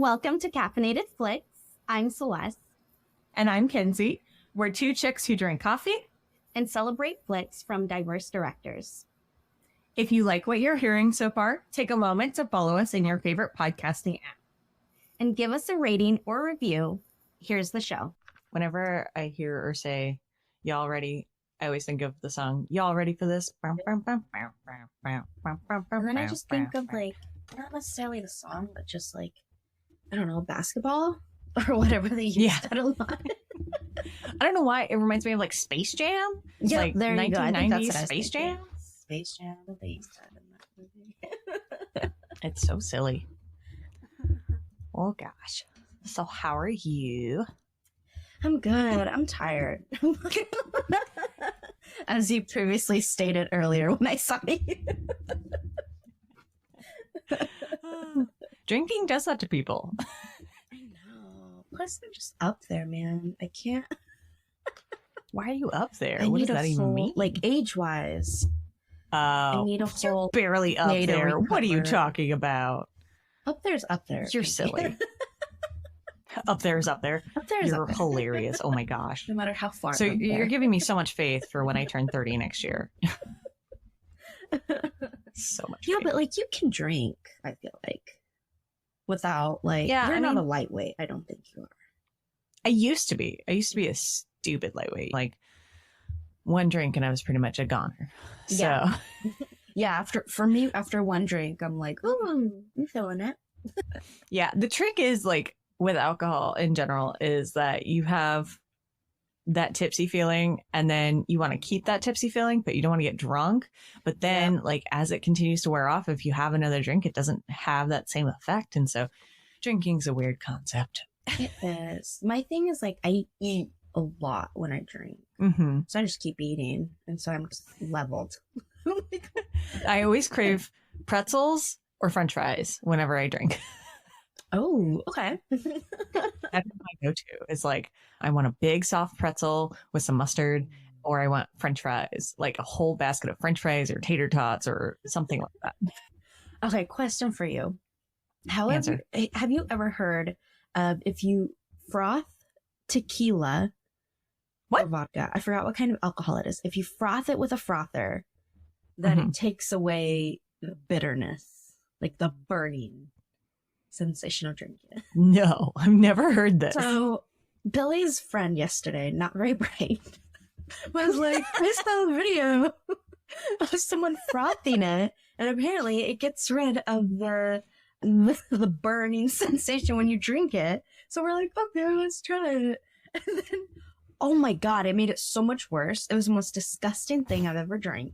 Welcome to Caffeinated Flicks. I'm Celeste. And I'm Kenzie. We're two chicks who drink coffee and celebrate flicks from diverse directors. If you like what you're hearing so far, take a moment to follow us in your favorite podcasting app. And give us a rating or review. Here's the show. Whenever I hear or say, y'all ready, I always think of the song, y'all ready for this? And then I just think of like, not necessarily the song, but just like, I don't know, basketball or whatever they use that a lot. I don't know why. It reminds me of like Space Jam. Yeah, like there you go. I think that's what I was Space thinking. Jam. Space Jam, the bass in that movie. It's so silly. Oh gosh. So how are you? I'm good. I'm tired. As you previously stated earlier when I saw you. Drinking does that to people. I know. Plus, I'm just up there, man. I can't. Why are you up there? I What need does that even mean? Like age-wise. I need a you're whole barely up day to there. What are you recover. talking about? Up there's up there. You're silly. Up there is up there. Up there is You're up there. hilarious. Oh my gosh. No matter how far. So up you're there. giving me so much faith for when I turn 30 next year. So much Yeah, faith. but like you can drink, I feel like. Without like you're not a lightweight. I don't think you are. I used to be a stupid lightweight. Like one drink and I was pretty much a goner. So Yeah. Yeah, after one drink, I'm like, oh, I'm feeling it. yeah, the trick is like with alcohol in general is that you have that tipsy feeling and then you want to keep that tipsy feeling, but you don't want to get drunk. But then like as it continues to wear off, if you have another drink, it doesn't have that same effect. And so drinking's a weird concept. It is. My thing is like I eat a lot when I drink. Mm-hmm. So I just keep eating. And so I'm just leveled. I always crave pretzels or French fries whenever I drink. Oh, okay. That's my go-to. It's like I want a big soft pretzel with some mustard, or I want French fries, like a whole basket of French fries or tater tots or something like that. Okay, question for you. Answer. Have you ever heard of if you froth tequila or vodka? I forgot what kind of alcohol it is. If you froth it with a frother, that it takes away the bitterness, like the burning sensation of drinking. No, I've never heard this. So Billy's friend yesterday, not very bright, was like, I saw a video of someone frothing it, and apparently it gets rid of the burning sensation when you drink it. So we're like, okay, let's try it. And then, oh my God, it made it so much worse. It was the most disgusting thing I've ever drank.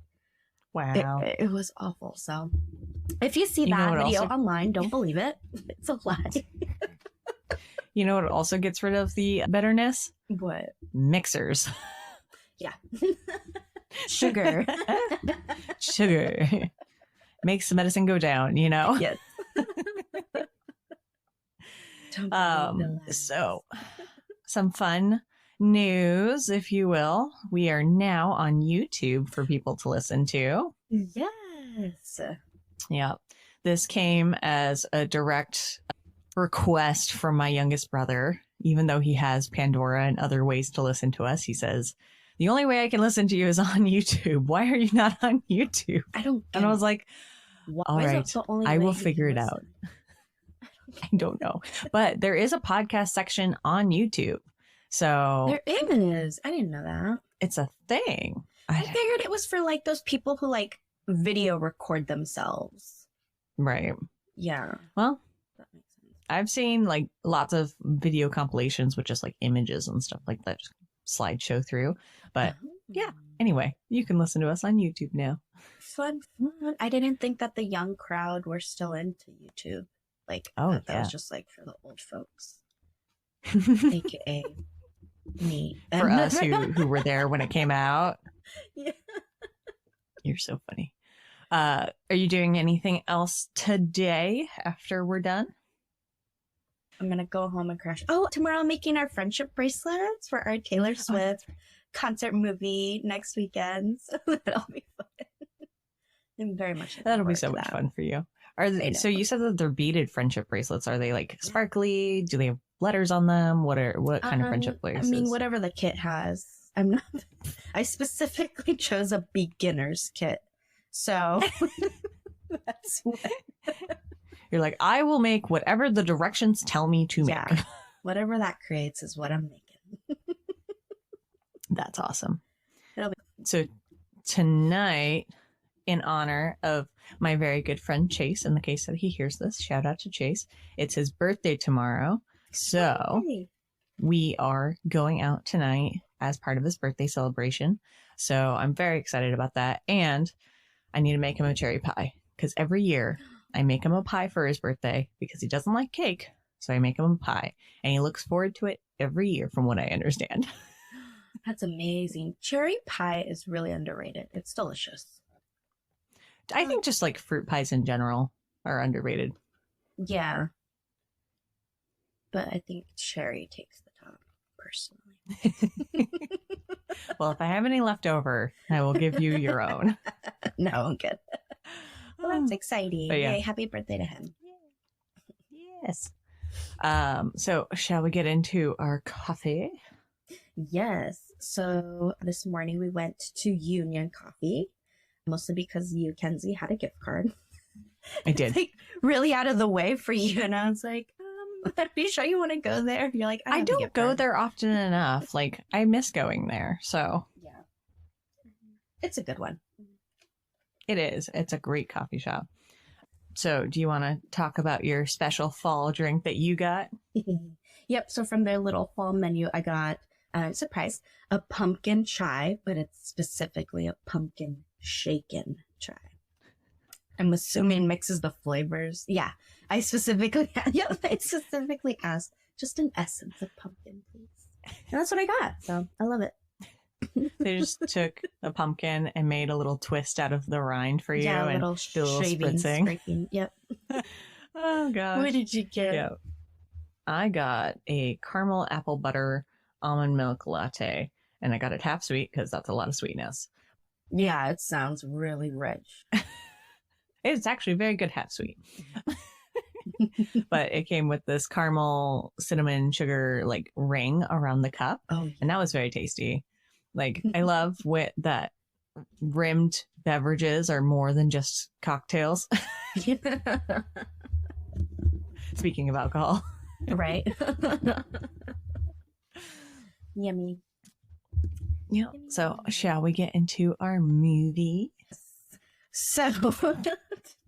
Wow. It was awful. So if you see that video online, don't believe it. It's a lie. You know what also gets rid of the bitterness? What? Mixers. Yeah. Sugar. Sugar. Makes the medicine go down, you know? Yes. So some fun news, if you will. We are now on YouTube for people to listen to. Yes. Yeah. This came as a direct request from my youngest brother. Even though he has Pandora and other ways to listen to us, he says, the only way I can listen to you is on YouTube. Why are you not on YouTube? I don't get And I was like, all Why is right, that the only I way will you can figure it listen? out. I don't know. But there is a podcast section on YouTube. So There is. I didn't know that. it's a thing. I figured it was for like those people who like video record themselves. Right. Yeah. Well, That makes sense. I've seen like lots of video compilations with just like images and stuff like that, just slideshow through. But yeah, anyway, you can listen to us on YouTube now. Fun. I didn't think that the young crowd were still into YouTube. Like, that was just like for the old folks, aka me. For us who were there when it came out. Yeah. You're so funny. Are you doing anything else today after we're done? I'm gonna go home and crash. Oh, tomorrow I'm making our friendship bracelets for our Taylor Swift concert movie next weekend. So that'll be fun. I'm very much. That'll be so much fun for you. Are they, so you said that they're beaded friendship bracelets. Are they like sparkly? Do they have letters on them? What kind of friendship bracelets? I mean, whatever the kit has. I specifically chose a beginner's kit. So that's what. You're like, I will make whatever the directions tell me to make. Yeah. Whatever that creates is what I'm making. That's awesome. So tonight, in honor of my very good friend Chase, in the case that he hears this, shout out to Chase. It's his birthday tomorrow. So we are going out tonight as part of his birthday celebration. So I'm very excited about that. And I need to make him a cherry pie because every year I make him a pie for his birthday because he doesn't like cake. So I make him a pie and he looks forward to it every year from what I understand. That's amazing. Cherry pie is really underrated. It's delicious. I think just like fruit pies in general are underrated. Yeah. But I think cherry takes the top, personally. Well, if I have any left over, I will give you your own. No, I'm good. Well, that's exciting. Yeah. Yay, happy birthday to him. Yes. So shall we get into our coffee? Yes. So this morning we went to Union Coffee, mostly because you, Kenzie, had a gift card. I did. Like, really out of the way for you. And I was like, are you sure you want to go there? You're like, I don't go there often enough. Like, I miss going there. So yeah, it's a good one. It is. It's a great coffee shop. So do you want to talk about your special fall drink that you got? Yep. So from their little fall menu, I got, surprise, a pumpkin chai, but it's specifically a pumpkin shaken chai. I'm assuming mixes the flavors. Yeah. I specifically asked just an essence of pumpkin, please. And that's what I got. So I love it. They just took a pumpkin and made a little twist out of the rind for you, and little did a little spritzing. Scraping. Yep. Oh gosh. What did you get? Yeah. I got a caramel apple butter almond milk latte, and I got it half sweet because that's a lot of sweetness. Yeah, it sounds really rich. It's actually very good half sweet. But it came with this caramel cinnamon sugar like ring around the cup. Oh, yeah. And that was very tasty. Like, I love that rimmed beverages are more than just cocktails. Speaking of alcohol. Right. Yummy. Yeah. So shall we get into our movie? So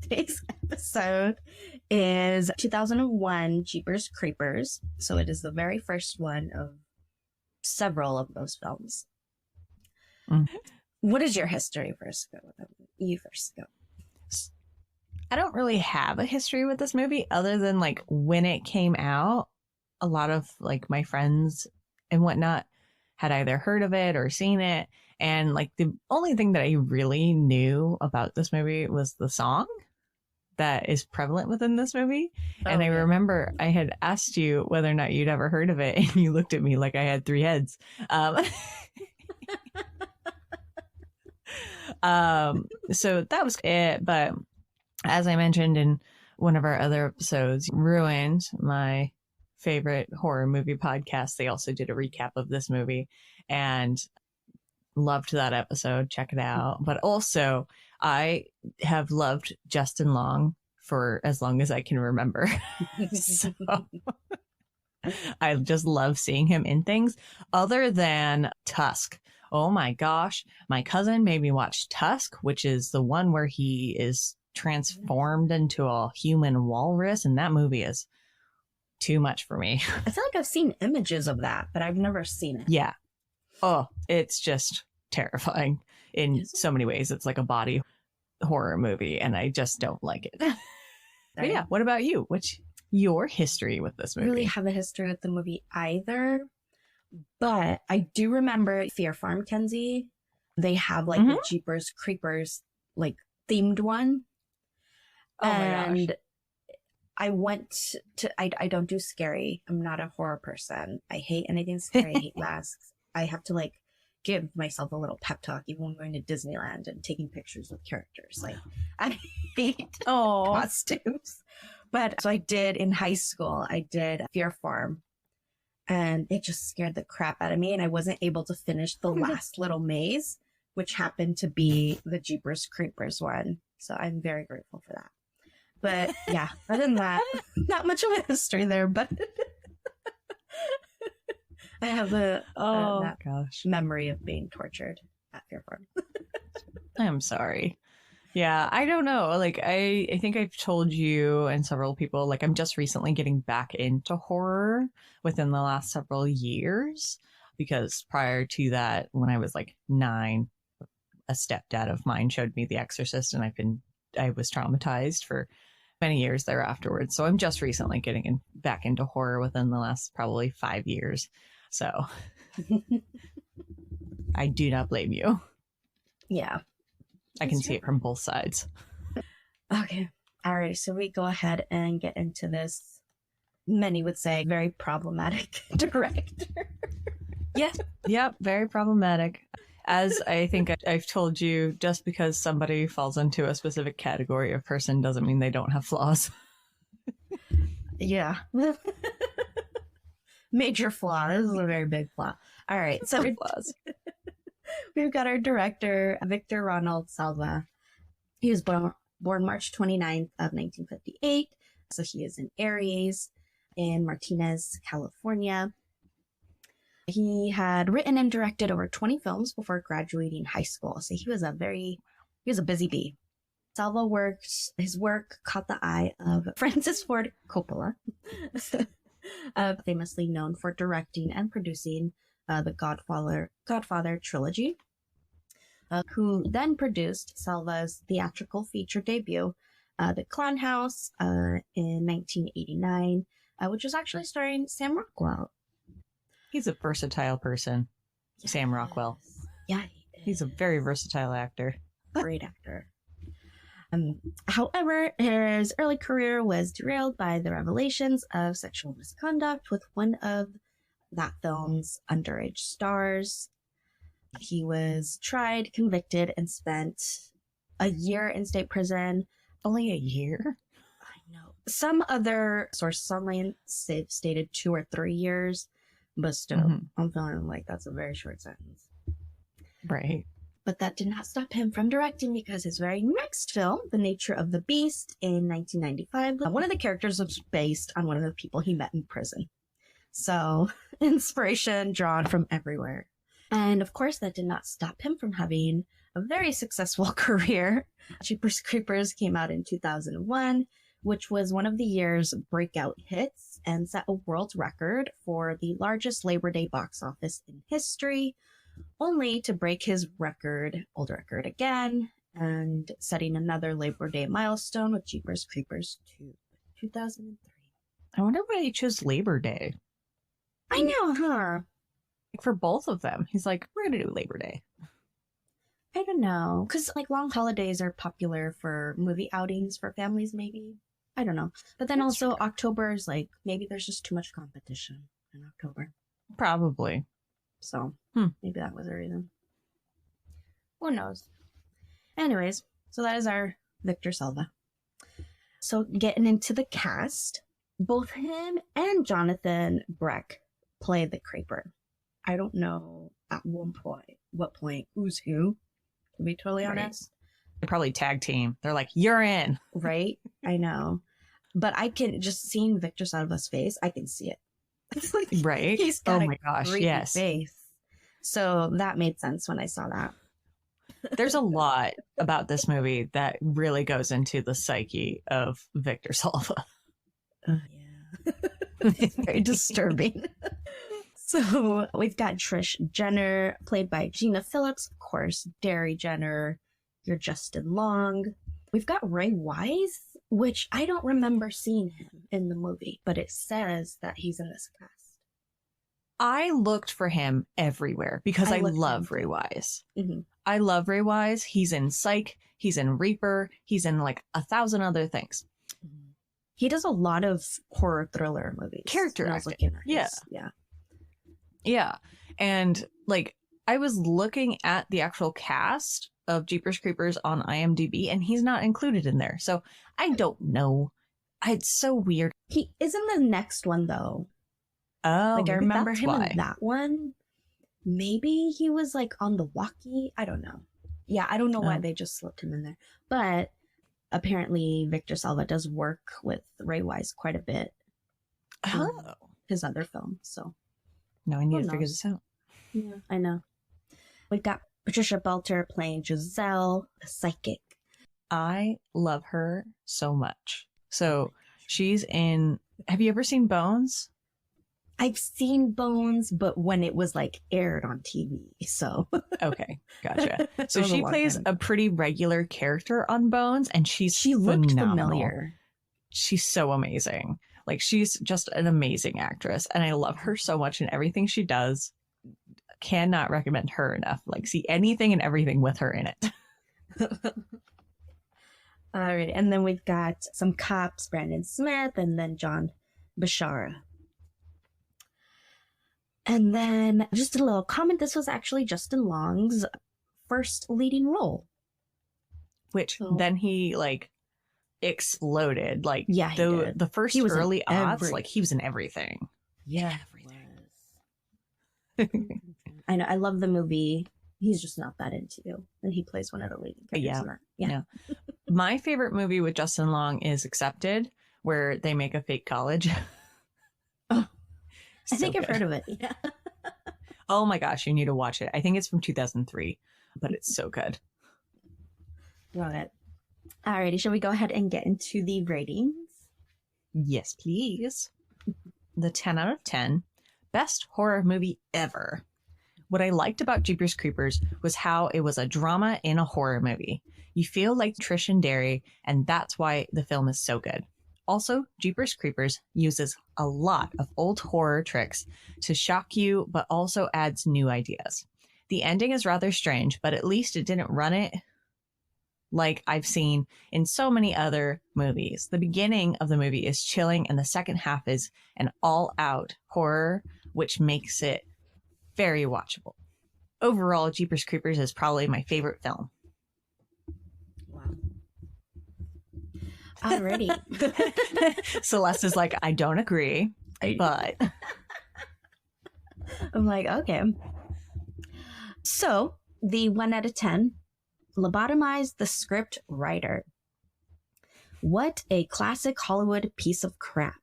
today's episode is 2001 Jeepers Creepers. So it is the very first one of several of those films. What is your history first? You first go. I don't really have a history with this movie other than like when it came out, a lot of like my friends and whatnot had either heard of it or seen it. And like the only thing that I really knew about this movie was the song that is prevalent within this movie. And I remember I had asked you whether or not you'd ever heard of it. And you looked at me like I had three heads. So that was it. But as I mentioned in one of our other episodes, ruined my favorite horror movie podcast. They also did a recap of this movie and loved that episode. Check it out. But also, I have loved Justin Long for as long as I can remember. So I just love seeing him in things other than Tusk. Oh my gosh. My cousin made me watch Tusk, which is the one where he is transformed into a human walrus. And that movie is too much for me. I feel like I've seen images of that, but I've never seen it. Yeah. Oh, it's just terrifying in so many ways. It's like a body horror movie, and I just don't like it. But yeah, what about you? What's your history with this movie? I don't really have a history with the movie either, but I do remember Fear Farm, Kenzie. They have like the Jeepers Creepers like themed one. Oh my gosh. I went to, I don't do scary. I'm not a horror person. I hate anything scary. I hate masks. I have to like give myself a little pep talk, even when going to Disneyland and taking pictures with characters. Like, I hate costumes. But so I did in high school, I did Fear Farm. And it just scared the crap out of me. And I wasn't able to finish the last little maze, which happened to be the Jeepers Creepers one. So I'm very grateful for that. But yeah, other than that, not much of a history there, but I have a memory of being tortured at Fear Farm. I'm sorry. Yeah, I don't know. Like, I think I've told you and several people, like, I'm just recently getting back into horror within the last several years, because prior to that, when I was like 9, a stepdad of mine showed me The Exorcist, and I was traumatized for many years there afterwards. So I'm just recently getting back into horror within the last probably 5 years. So I do not blame you. Yeah. I can see it from both sides. Okay. All right. So we go ahead and get into this, many would say, very problematic director. Yes. Yep. Very problematic. As I think I've told you, just because somebody falls into a specific category of person doesn't mean they don't have flaws. Yeah. Major flaw. This is a very big flaw. All right. So flaws. We've got our director, Victor Salva. He was born March 29th of 1958. So he is an Aries in Martinez, California. He had written and directed over 20 films before graduating high school. So he was a busy bee. Salva his work caught the eye of Francis Ford Coppola, famously known for directing and producing the Godfather trilogy, who then produced Salva's theatrical feature debut, The Clown House, in 1989, which was actually starring Sam Rockwell. He's a versatile person, yes. Sam Rockwell. Yeah, he's a very versatile actor. Great actor. However, his early career was derailed by the revelations of sexual misconduct with one of that film's underage stars. He was tried, convicted, and spent a year in state prison. Only a year? I know. Some other sources online stated 2 or 3 years, but still, I'm feeling like that's a very short sentence. Right. But that did not stop him from directing, because his very next film, The Nature of the Beast, in 1995, one of the characters was based on one of the people he met in prison. So, inspiration drawn from everywhere. And of course, that did not stop him from having a very successful career. Jeepers Creepers came out in 2001, which was one of the year's breakout hits and set a world record for the largest Labor Day box office in history, only to break his old record again, and setting another Labor Day milestone with Jeepers Creepers 2, 2003. I wonder why he chose Labor Day. I know, huh? Like, for both of them, he's like, we're going to do Labor Day. I don't know. Because, like, long holidays are popular for movie outings for families, maybe. I don't know. But then that's also true. October is, like, maybe there's just too much competition in October. Probably. So, maybe that was the reason. Who knows? Anyways, so that is our Victor Salva. So, getting into the cast, both him and Jonathan Breck play the Creeper. I don't know at what point, who's who, to be totally honest. They probably tag team. They're like, you're in. Right? I know. But I can, just seeing Victor Salva's face, I can see it. Like, right? He's got yes. face. So that made sense when I saw that. There's a lot about this movie that really goes into the psyche of Victor Salva. Yeah. It's very disturbing. So we've got Trish Jenner, played by Gina Phillips, of course, Derry Jenner, your Justin Long. We've got Ray Wise, which I don't remember seeing him in the movie, but it says that he's in this cast. I looked for him everywhere because I love Ray Wise. Mm-hmm. I love Ray Wise. He's in Psych. He's in Reaper. He's in like 1,000 other things. He does a lot of horror thriller movies. Character acting. Yeah. Yeah. Yeah. And like, I was looking at the actual cast of Jeepers Creepers on IMDb, and he's not included in there. So I don't know. It's so weird. He is in the next one, though. Oh, Like, I maybe remember that's him why. in that one. Maybe he was, like, on the walkie. I don't know. Yeah, I don't know why they just slipped him in there. But apparently Victor Salva does work with Ray Wise quite a bit. Oh. His other film, so. Now I need to figure this out. Yeah, I know. We've got Patricia Belter playing Giselle, a psychic. I love her so much. So she's in... Have you ever seen Bones? I've seen Bones, but when it was like aired on TV, so. Okay, gotcha. So she plays a pretty regular character on Bones, and she looked familiar. She's so amazing. Like, she's just an amazing actress, and I love her so much in everything she does. Cannot recommend her enough. Like, see anything and everything with her in it. All right, and then we've got some cops, Brandon Smith, and then John Bashara. And then just a little comment. This was actually Justin Long's first leading role. Which then he, like, exploded. Like, yeah, the first early aughts, like, he was in everything. Yeah, everything. I know. I love the movie. He's just not that into you. And he plays one of the leading characters. Yeah. My favorite movie with Justin Long is Accepted, where they make a fake college. Oh, I think I've heard of it. Yeah. Oh my gosh, you need to watch it. I think it's from 2003, but it's so good. Got it. Alrighty, shall we go ahead and get into the ratings? Yes, please. The 10 out of 10. Best horror movie ever. What I liked about Jeepers Creepers was how it was a drama in a horror movie. You feel like Trish and Derry, and that's why the film is so good. Also, Jeepers Creepers uses a lot of old horror tricks to shock you, but also adds new ideas. The ending is rather strange, but at least it didn't run it like I've seen in so many other movies. The beginning of the movie is chilling, and the second half is an all-out horror, which makes it very watchable. Overall, Jeepers Creepers is probably my favorite film. Wow. Alrighty. Celeste is like, I don't agree, but... I'm like, okay. So, the 1 out of 10, lobotomize the script writer. What a classic Hollywood piece of crap.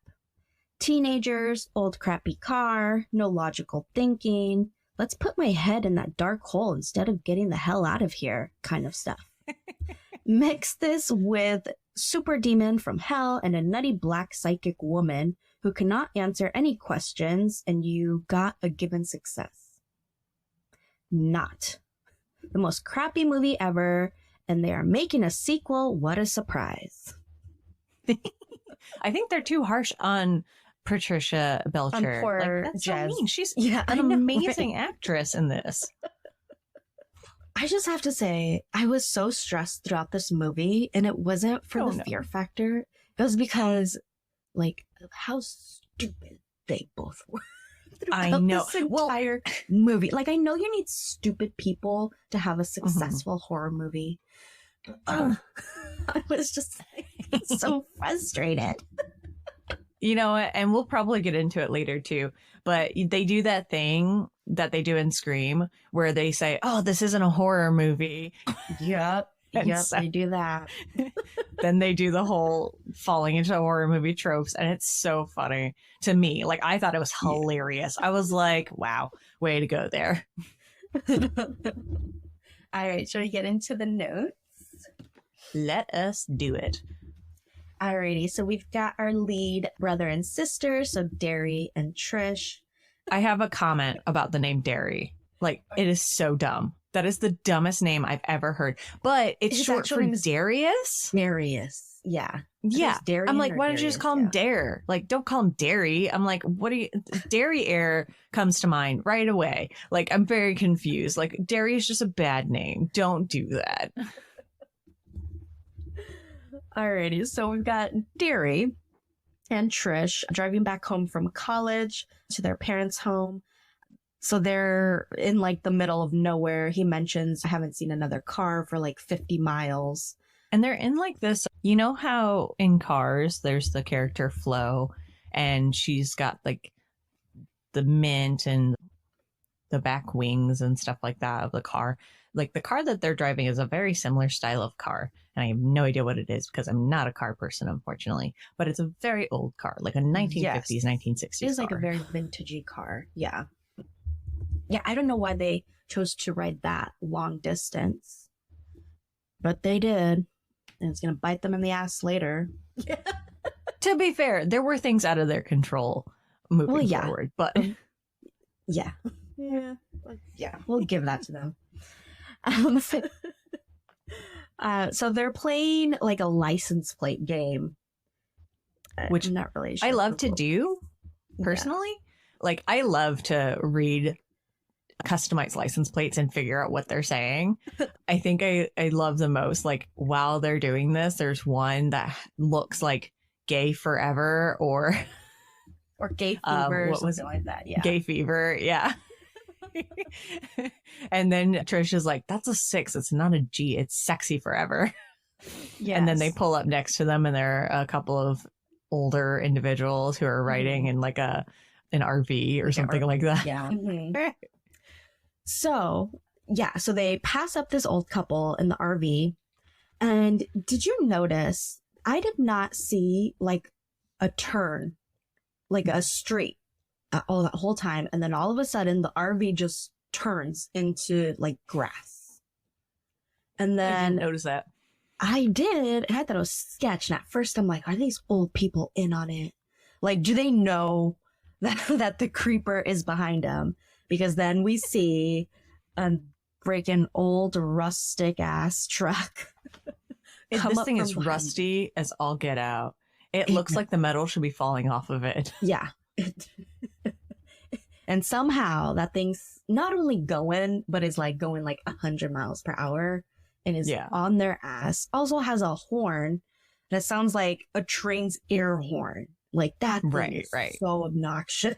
Teenagers, old crappy car, no logical thinking. Let's put my head in that dark hole instead of getting the hell out of here kind of stuff. Mix this with super demon from hell and a nutty black psychic woman who cannot answer any questions, and you got a given success. Not. The most crappy movie ever, and they are making a sequel. What a surprise. I think they're too harsh on Patricia Belcher. On poor that's Jez. so mean. She's an amazing actress in this. I just have to say, I was so stressed throughout this movie, and it wasn't for the fear factor. It was because, like, how stupid they both were. I know. This entire movie. Like, I know you need stupid people to have a successful horror movie. I was just so frustrated. You know, and we'll probably get into it later too, but they do that thing that they do in Scream where they say, oh, this isn't a horror movie. Yep. So, they do that. Then they do the whole falling into horror movie tropes, and it's so funny to me. Like, I thought it was hilarious. I was like, wow, way to go there. All right, shall we get into the notes? Let us do it. Alrighty, so we've got our lead brother and sister, so Derry and Trish. I have a comment about the name Derry. Like, it is so dumb. That is the dumbest name I've ever heard. But it's short for Darius? Darius, yeah. Yeah. I'm like, why don't you just call him Dare? Like, don't call him Derry. I'm like, what do you... Dairy Air comes to mind right away. Like, I'm very confused. Like, Derry is just a bad name. Don't do that. Alrighty, so we've got Derry and Trish driving back home from college to their parents' home. So they're in like the middle of nowhere. He mentions, I haven't seen another car for like 50 miles. And they're in like this, you know how in Cars there's the character Flo and she's got like the mint and the back wings and stuff like that of the car. Like the car that they're driving is a very similar style of car. And I have no idea what it is because I'm not a car person, unfortunately. But it's a very old car, like a 1950s, 1960s It is like car. a very vintagey car. Yeah. Yeah, I don't know why they chose to ride that long distance. But they did. And it's going to bite them in the ass later. To be fair, there were things out of their control moving forward. But yeah. Yeah, we'll give that to them. So they're playing like a license plate game, which I'm not really sure I love to do personally. Like I love to read customized license plates and figure out what they're saying. I think I love the most, like while they're doing this, there's one that looks like gay forever or gay fever, what was something like that. Yeah, gay fever. Yeah. And then Trish is like, that's a 6. It's not a G. It's sexy forever. Yeah. And then they pull up next to them and there are a couple of older individuals who are riding in like an RV or something like that. Yeah. So they pass up this old couple in the RV. And did you notice, I did not see like a turn, like a straight all that whole time. And then all of a sudden the RV just turns into like grass. And then I didn't notice that. I did. And I thought it was sketch. And at first I'm like, are these old people in on it? Like, do they know that the creeper is behind them? Because then we see a freaking old rustic ass truck. This thing is rusty as all get out. It looks like the metal should be falling off of it. Yeah. And somehow that thing's not only going, but is like going like 100 miles per hour and is on their ass. Also has a horn that sounds like a train's air horn. Like that thing is so obnoxious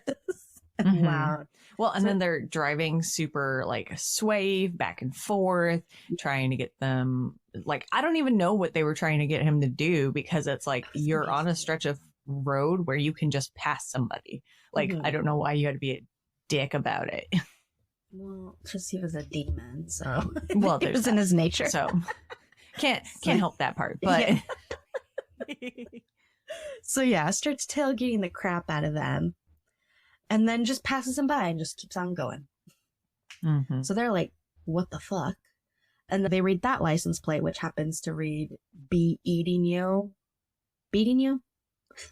and loud. Well, and then they're driving super like sway back and forth, trying to get them like, I don't even know what they were trying to get him to do because it's like you're on a stretch of road where you can just pass somebody. Like, I don't know why you had to be a dick about it. Well, because he was a demon, so well, it was in his nature. So can't help that part. But so starts tailgating the crap out of them, and then just passes them by and just keeps on going. So they're like, "What the fuck?" And they read that license plate, which happens to read "Be eating you, beating you."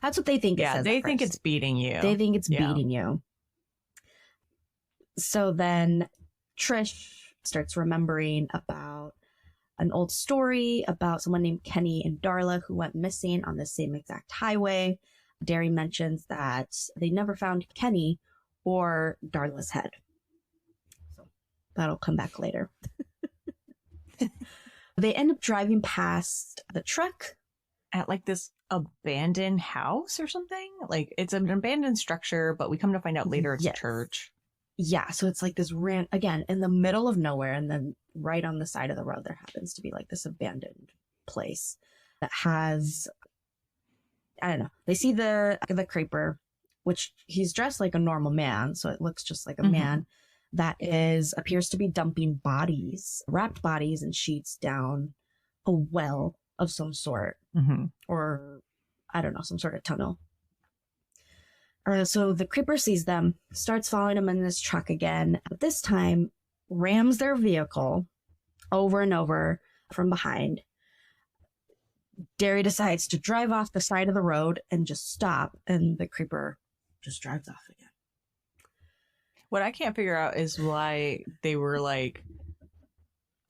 That's what they think. Yeah, they think it's beating you. They think it's beating you. So then Trish starts remembering about an old story about someone named Kenny and Darla who went missing on the same exact highway. Derry mentions that they never found Kenny or Darla's head. So that'll come back later. They end up driving past the truck at like this abandoned house or something. Like it's an abandoned structure, but we come to find out later it's a church. Yeah, so it's like this again in the middle of nowhere, and then right on the side of the road there happens to be like this abandoned place that has, I don't know. They see the creeper, which he's dressed like a normal man, so it looks just like a man that appears to be dumping bodies, wrapped bodies and sheets down a well of some sort, or I don't know, some sort of tunnel. So the creeper sees them, starts following them in this truck again, but this time rams their vehicle over and over from behind. Derry decides to drive off the side of the road and just stop, and the creeper just drives off again. What I can't figure out is why they were like,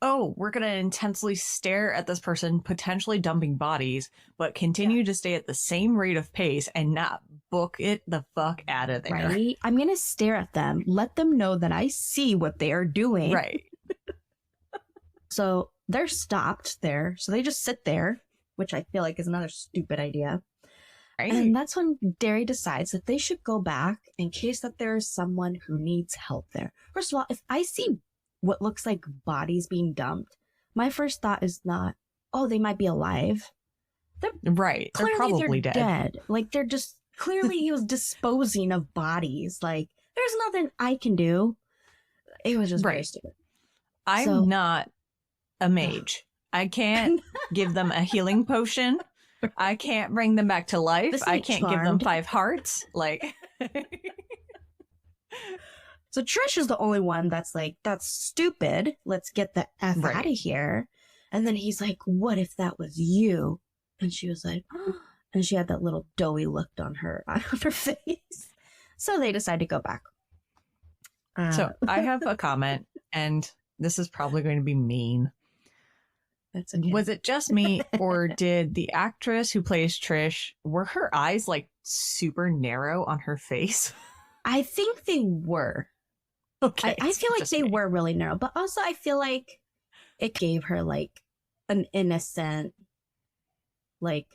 oh, we're going to intensely stare at this person potentially dumping bodies, but continue to stay at the same rate of pace and not book it the fuck out of there. Right? I'm going to stare at them, let them know that I see what they are doing. Right. So they're stopped there. So they just sit there, which I feel like is another stupid idea. Right? And that's when Derry decides that they should go back in case that there is someone who needs help there. First of all, if I see what looks like bodies being dumped, my first thought is not, oh, they might be alive. Right. They're probably dead. Like, they're just, clearly he was disposing of bodies. Like, there's nothing I can do. It was just very stupid. I'm not a mage. I can't give them a healing potion. I can't bring them back to life. I can't give them 5 hearts. Like, so Trish is the only one that's like, that's stupid. Let's get the F out of here. And then he's like, what if that was you? And she was like, oh. And she had that little doughy look on her face. So they decide to go back. So I have a comment, and this is probably going to be mean. That's okay. Was it just me, or did the actress who plays Trish, were her eyes like super narrow on her face? I think they were. Okay. I feel like they were really narrow, but also I feel like it gave her like an innocent, like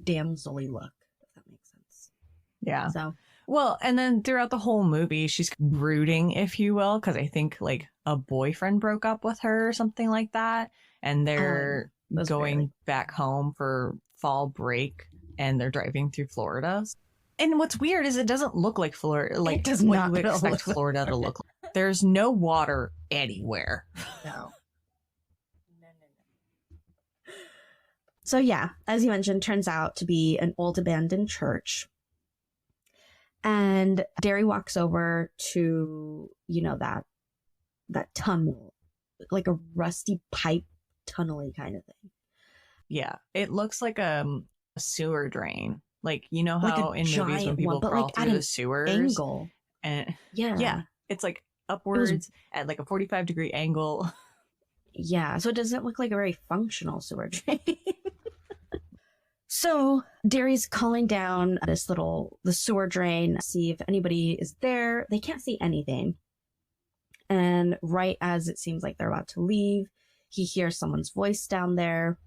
damsel-y look, if that makes sense. Yeah. So, well, and then throughout the whole movie, she's brooding, if you will, because I think like a boyfriend broke up with her or something like that. And they're going back home for fall break, and they're driving through Florida. And what's weird is it doesn't look like Florida. Like, it does what not you would expect Florida to look like. There's no water anywhere. No. So yeah, as you mentioned, turns out to be an old abandoned church. And Derry walks over to, you know, that tunnel, like a rusty pipe tunnely kind of thing. Yeah, it looks like a sewer drain. Like, you know how like in movies when people crawl like through the sewers, angle, and yeah, it's like upwards at like a 45-degree angle. Yeah, so it doesn't look like a very functional sewer drain. So Derry's calling down the sewer drain, see if anybody is there. They can't see anything. And right as it seems like they're about to leave, he hears someone's voice down there.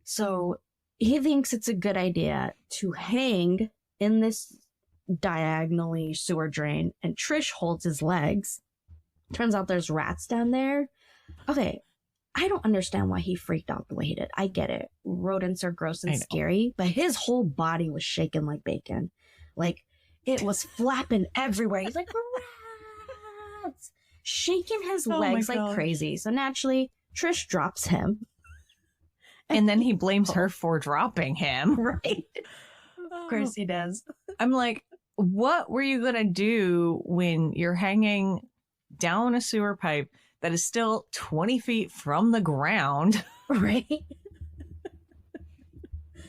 So he thinks it's a good idea to hang in this diagonally sewer drain, and Trish holds his legs. Turns out there's rats down there. Okay, I don't understand why he freaked out the way he did. I get it. Rodents are gross and scary, but his whole body was shaking like bacon. Like, it was flapping everywhere. He's like, rats! Shaking his legs like crazy. So naturally, Trish drops him. And then he blames her for dropping him. Right. Of course he does. I'm like, what were you going to do when you're hanging down a sewer pipe that is still 20 feet from the ground? Right.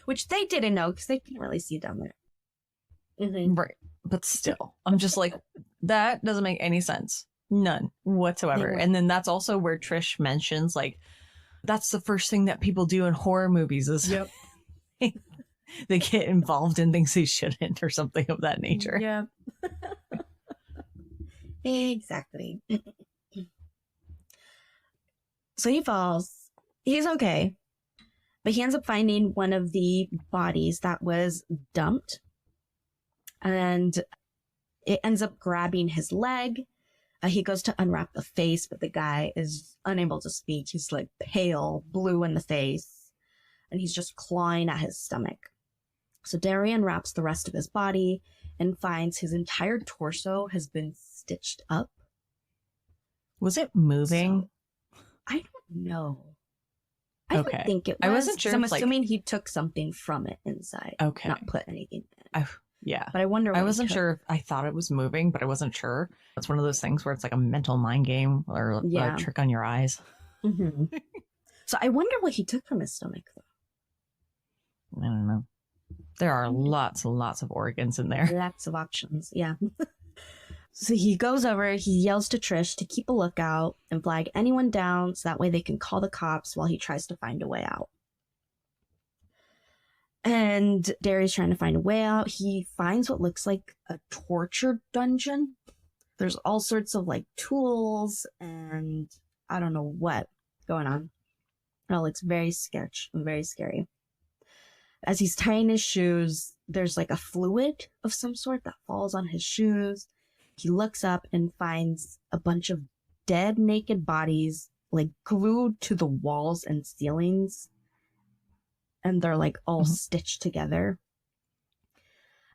Which they didn't know because they couldn't really see down there. Mm-hmm. Right. But still, I'm just like, that doesn't make any sense. None whatsoever. And then that's also where Trish mentions, like, that's the first thing that people do in horror movies is they get involved in things they shouldn't or something of that nature. Yeah. Exactly. So he falls. He's okay. But he ends up finding one of the bodies that was dumped. And it ends up grabbing his leg. He goes to unwrap the face, but the guy is unable to speak. He's like pale, blue in the face. And he's just clawing at his stomach. So Derry unwraps the rest of his body and finds his entire torso has been stitched up. Was it moving? So, I don't know. I don't think it was. I wasn't sure. I'm assuming he took something from it inside. Okay. Not put anything in. Yeah. But I wonder. I wasn't sure. I thought it was moving, but I wasn't sure. It's one of those things where it's like a mental mind game or a trick on your eyes. Mm-hmm. So I wonder what he took from his stomach, though. I don't know. There are lots and lots of organs in there. Lots of options. Yeah. So he goes over, he yells to Trish to keep a lookout and flag anyone down so that way they can call the cops while he tries to find a way out. And Derry's trying to find a way out. He finds what looks like a torture dungeon. There's all sorts of like tools and I don't know what going on. It all looks very sketch and very scary. As he's tying his shoes, there's like a fluid of some sort that falls on his shoes. He looks up and finds a bunch of dead, naked bodies, like glued to the walls and ceilings. And they're like all stitched together.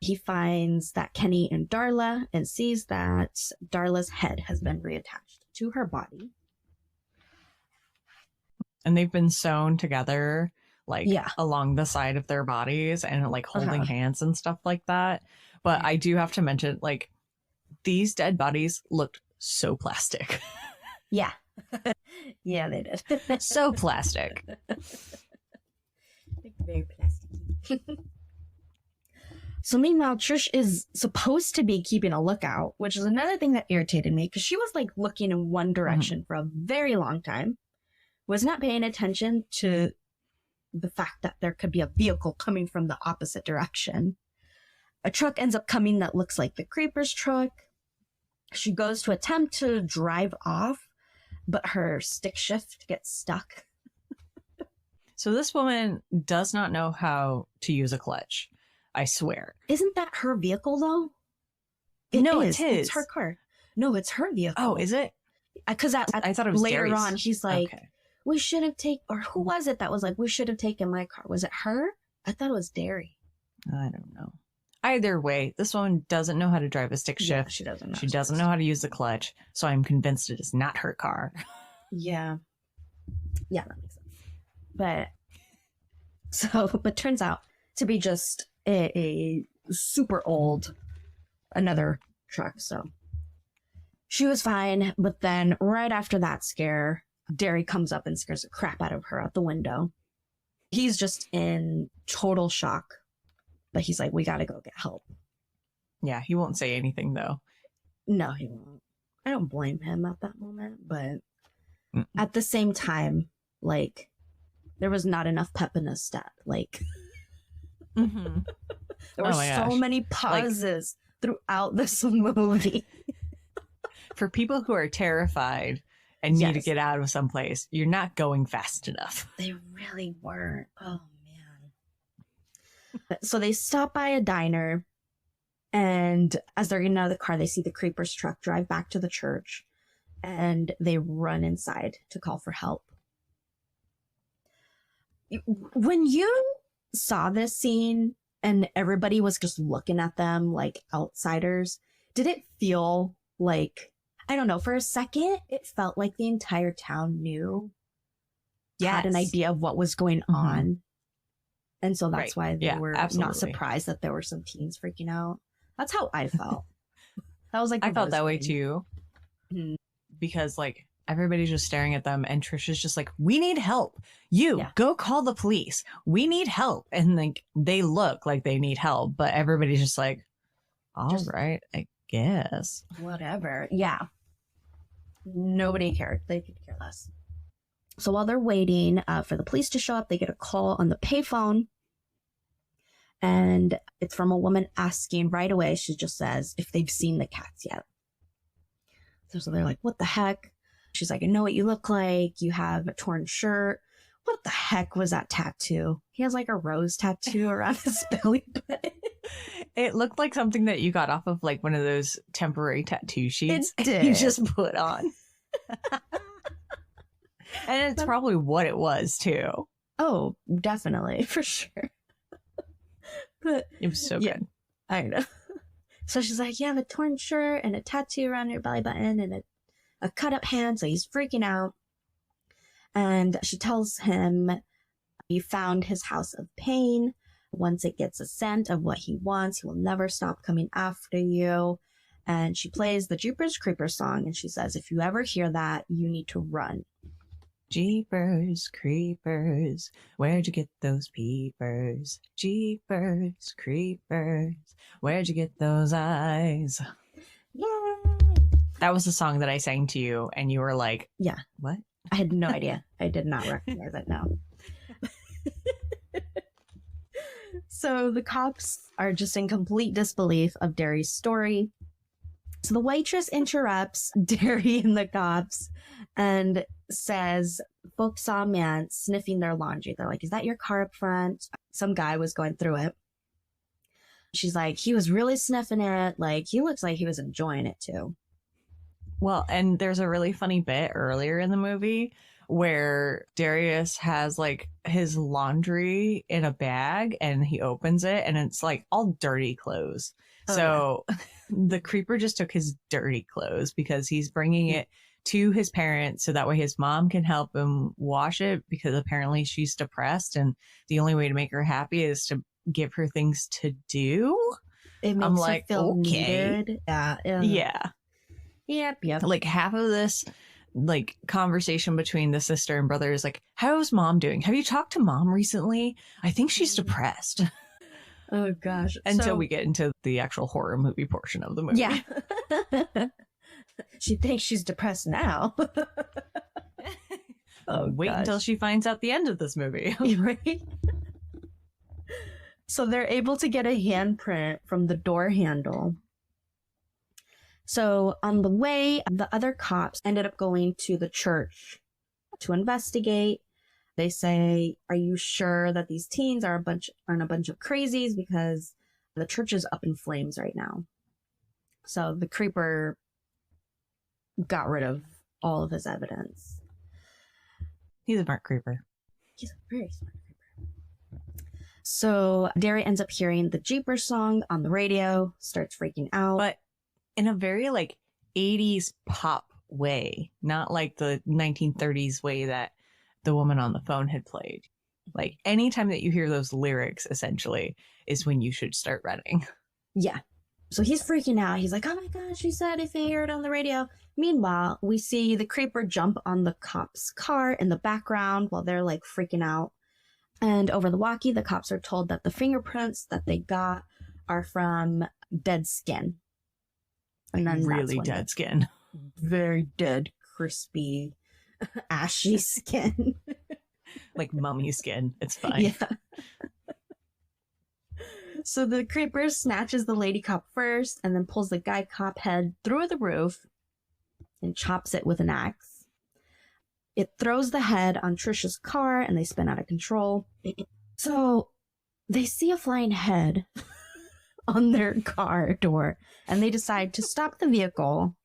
He finds that Kenny and Darla and sees that Darla's head has been reattached to her body. And they've been sewn together, like along the side of their bodies and like holding hands and stuff like that. But I do have to mention, like, these dead bodies looked so plastic. Yeah. Yeah, they did. So plastic. Very plastic. So meanwhile, Trish is supposed to be keeping a lookout, which is another thing that irritated me because she was like looking in one direction for a very long time, was not paying attention to the fact that there could be a vehicle coming from the opposite direction. A truck ends up coming that looks like the creeper's truck. She goes to attempt to drive off, but her stick shift gets stuck. So this woman does not know how to use a clutch. I swear. Isn't that her vehicle, though? No, it's his. It's her car. No, it's her vehicle. Oh, is it? Because I thought it was later Gary's. on, she's like, we should have taken, or who was it that was like, we should have taken my car? Was it her? I thought it was Derry. I don't know. Either way, this woman doesn't know how to drive a stick shift. Yeah, she doesn't know. She doesn't know how to use the clutch. So I'm convinced it is not her car. Yeah. Yeah, that makes sense. But turns out to be just a super old, another truck. So she was fine. But then right after that scare, Derry comes up and scares the crap out of her out the window. He's just in total shock. But he's like, we got to go get help. Yeah, he won't say anything, though. No, he won't. I don't blame him at that moment. But at the same time, like, there was not enough pep in his step. Like, there were so many pauses throughout this movie. For people who are terrified and need to get out of someplace, you're not going fast enough. They really weren't. Oh, so they stop by a diner, and as they're getting out of the car, they see the creeper's truck drive back to the church, and they run inside to call for help. When you saw this scene and everybody was just looking at them like outsiders, did it feel like, I don't know, for a second, it felt like the entire town knew, had an idea of what was going on? And so that's why they were not surprised that there were some teens freaking out. That's how I felt. That was like, I felt that way too. Because like everybody's just staring at them and Trish is just like, we need help. Go call the police. We need help. And like they look like they need help, but everybody's just like, all right, I guess. Whatever. Yeah. Nobody cared. They could care less. So while they're waiting for the police to show up, they get a call on the payphone. And it's from a woman asking right away. She just says if they've seen the cats yet. So they're like, what the heck? She's like, I know what you look like. You have a torn shirt. What the heck was that tattoo? He has like a rose tattoo around his belly button. It looked like something that you got off of like one of those temporary tattoo sheets. It did. You just put on. And it's probably what it was too. Oh, definitely, for sure. But it was so good. I know. So she's like, you have a torn shirt and a tattoo around your belly button and a cut up hand. So he's freaking out. And she tells him, you found his house of pain. Once it gets a scent of what he wants, he will never stop coming after you. And she plays the Jeepers Creepers song. And she says, if you ever hear that, you need to run. Jeepers Creepers, where'd you get those peepers? Jeepers Creepers, where'd you get those eyes? Yay! That was the song that I sang to you, and you were like, yeah. What? I had no idea. I did not recognize it, no. So the cops are just in complete disbelief of Derry's story. So the waitress interrupts Derry and the cops and says, folks saw a man sniffing their laundry. They're like, is that your car up front? some guy was going through it. She's like, he was really sniffing it. Like, he looks like he was enjoying it too. Well, and there's a really funny bit earlier in the movie where Darius has like his laundry in a bag and he opens it and it's like all dirty clothes. Oh, so the creeper just took his dirty clothes because he's bringing it to his parents so that way his mom can help him wash it, because apparently she's depressed and the only way to make her happy is to give her things to do. It makes I'm her like, feel okay. needed. Yeah. Yep. Like half of this like conversation between the sister and brother is like, how's mom doing? Have you talked to mom recently? I think she's depressed. Oh gosh. Until we get into the actual horror movie portion of the movie. Yeah. She thinks she's depressed now. Wait until she finds out the end of this movie. Right? So they're able to get a handprint from the door handle. So on the way, the other cops ended up going to the church to investigate. They say, are you sure that these teens aren't a bunch of crazies? Because the church is up in flames right now. So the creeper got rid of all of his evidence. He's a smart creeper. He's a very smart creeper. So Derry ends up hearing the Jeepers song on the radio, starts freaking out. But in a very like 80s pop way, not like the 1930s way that the woman on the phone had played. Like anytime that you hear those lyrics, essentially, is when you should start running. Yeah. So he's freaking out. He's like, oh my gosh, she said if they hear it on the radio. Meanwhile, we see the creeper jump on the cop's car in the background while they're like freaking out. And over the walkie, the cops are told that the fingerprints that they got are from dead skin. And then really dead skin. Very dead, crispy, ashy skin. Like mummy skin. It's fine. Yeah. So the creeper snatches the lady cop first and then pulls the guy cop head through the roof and chops it with an axe. It throws the head on Trish's car and they spin out of control. So they see a flying head on their car door and they decide to stop the vehicle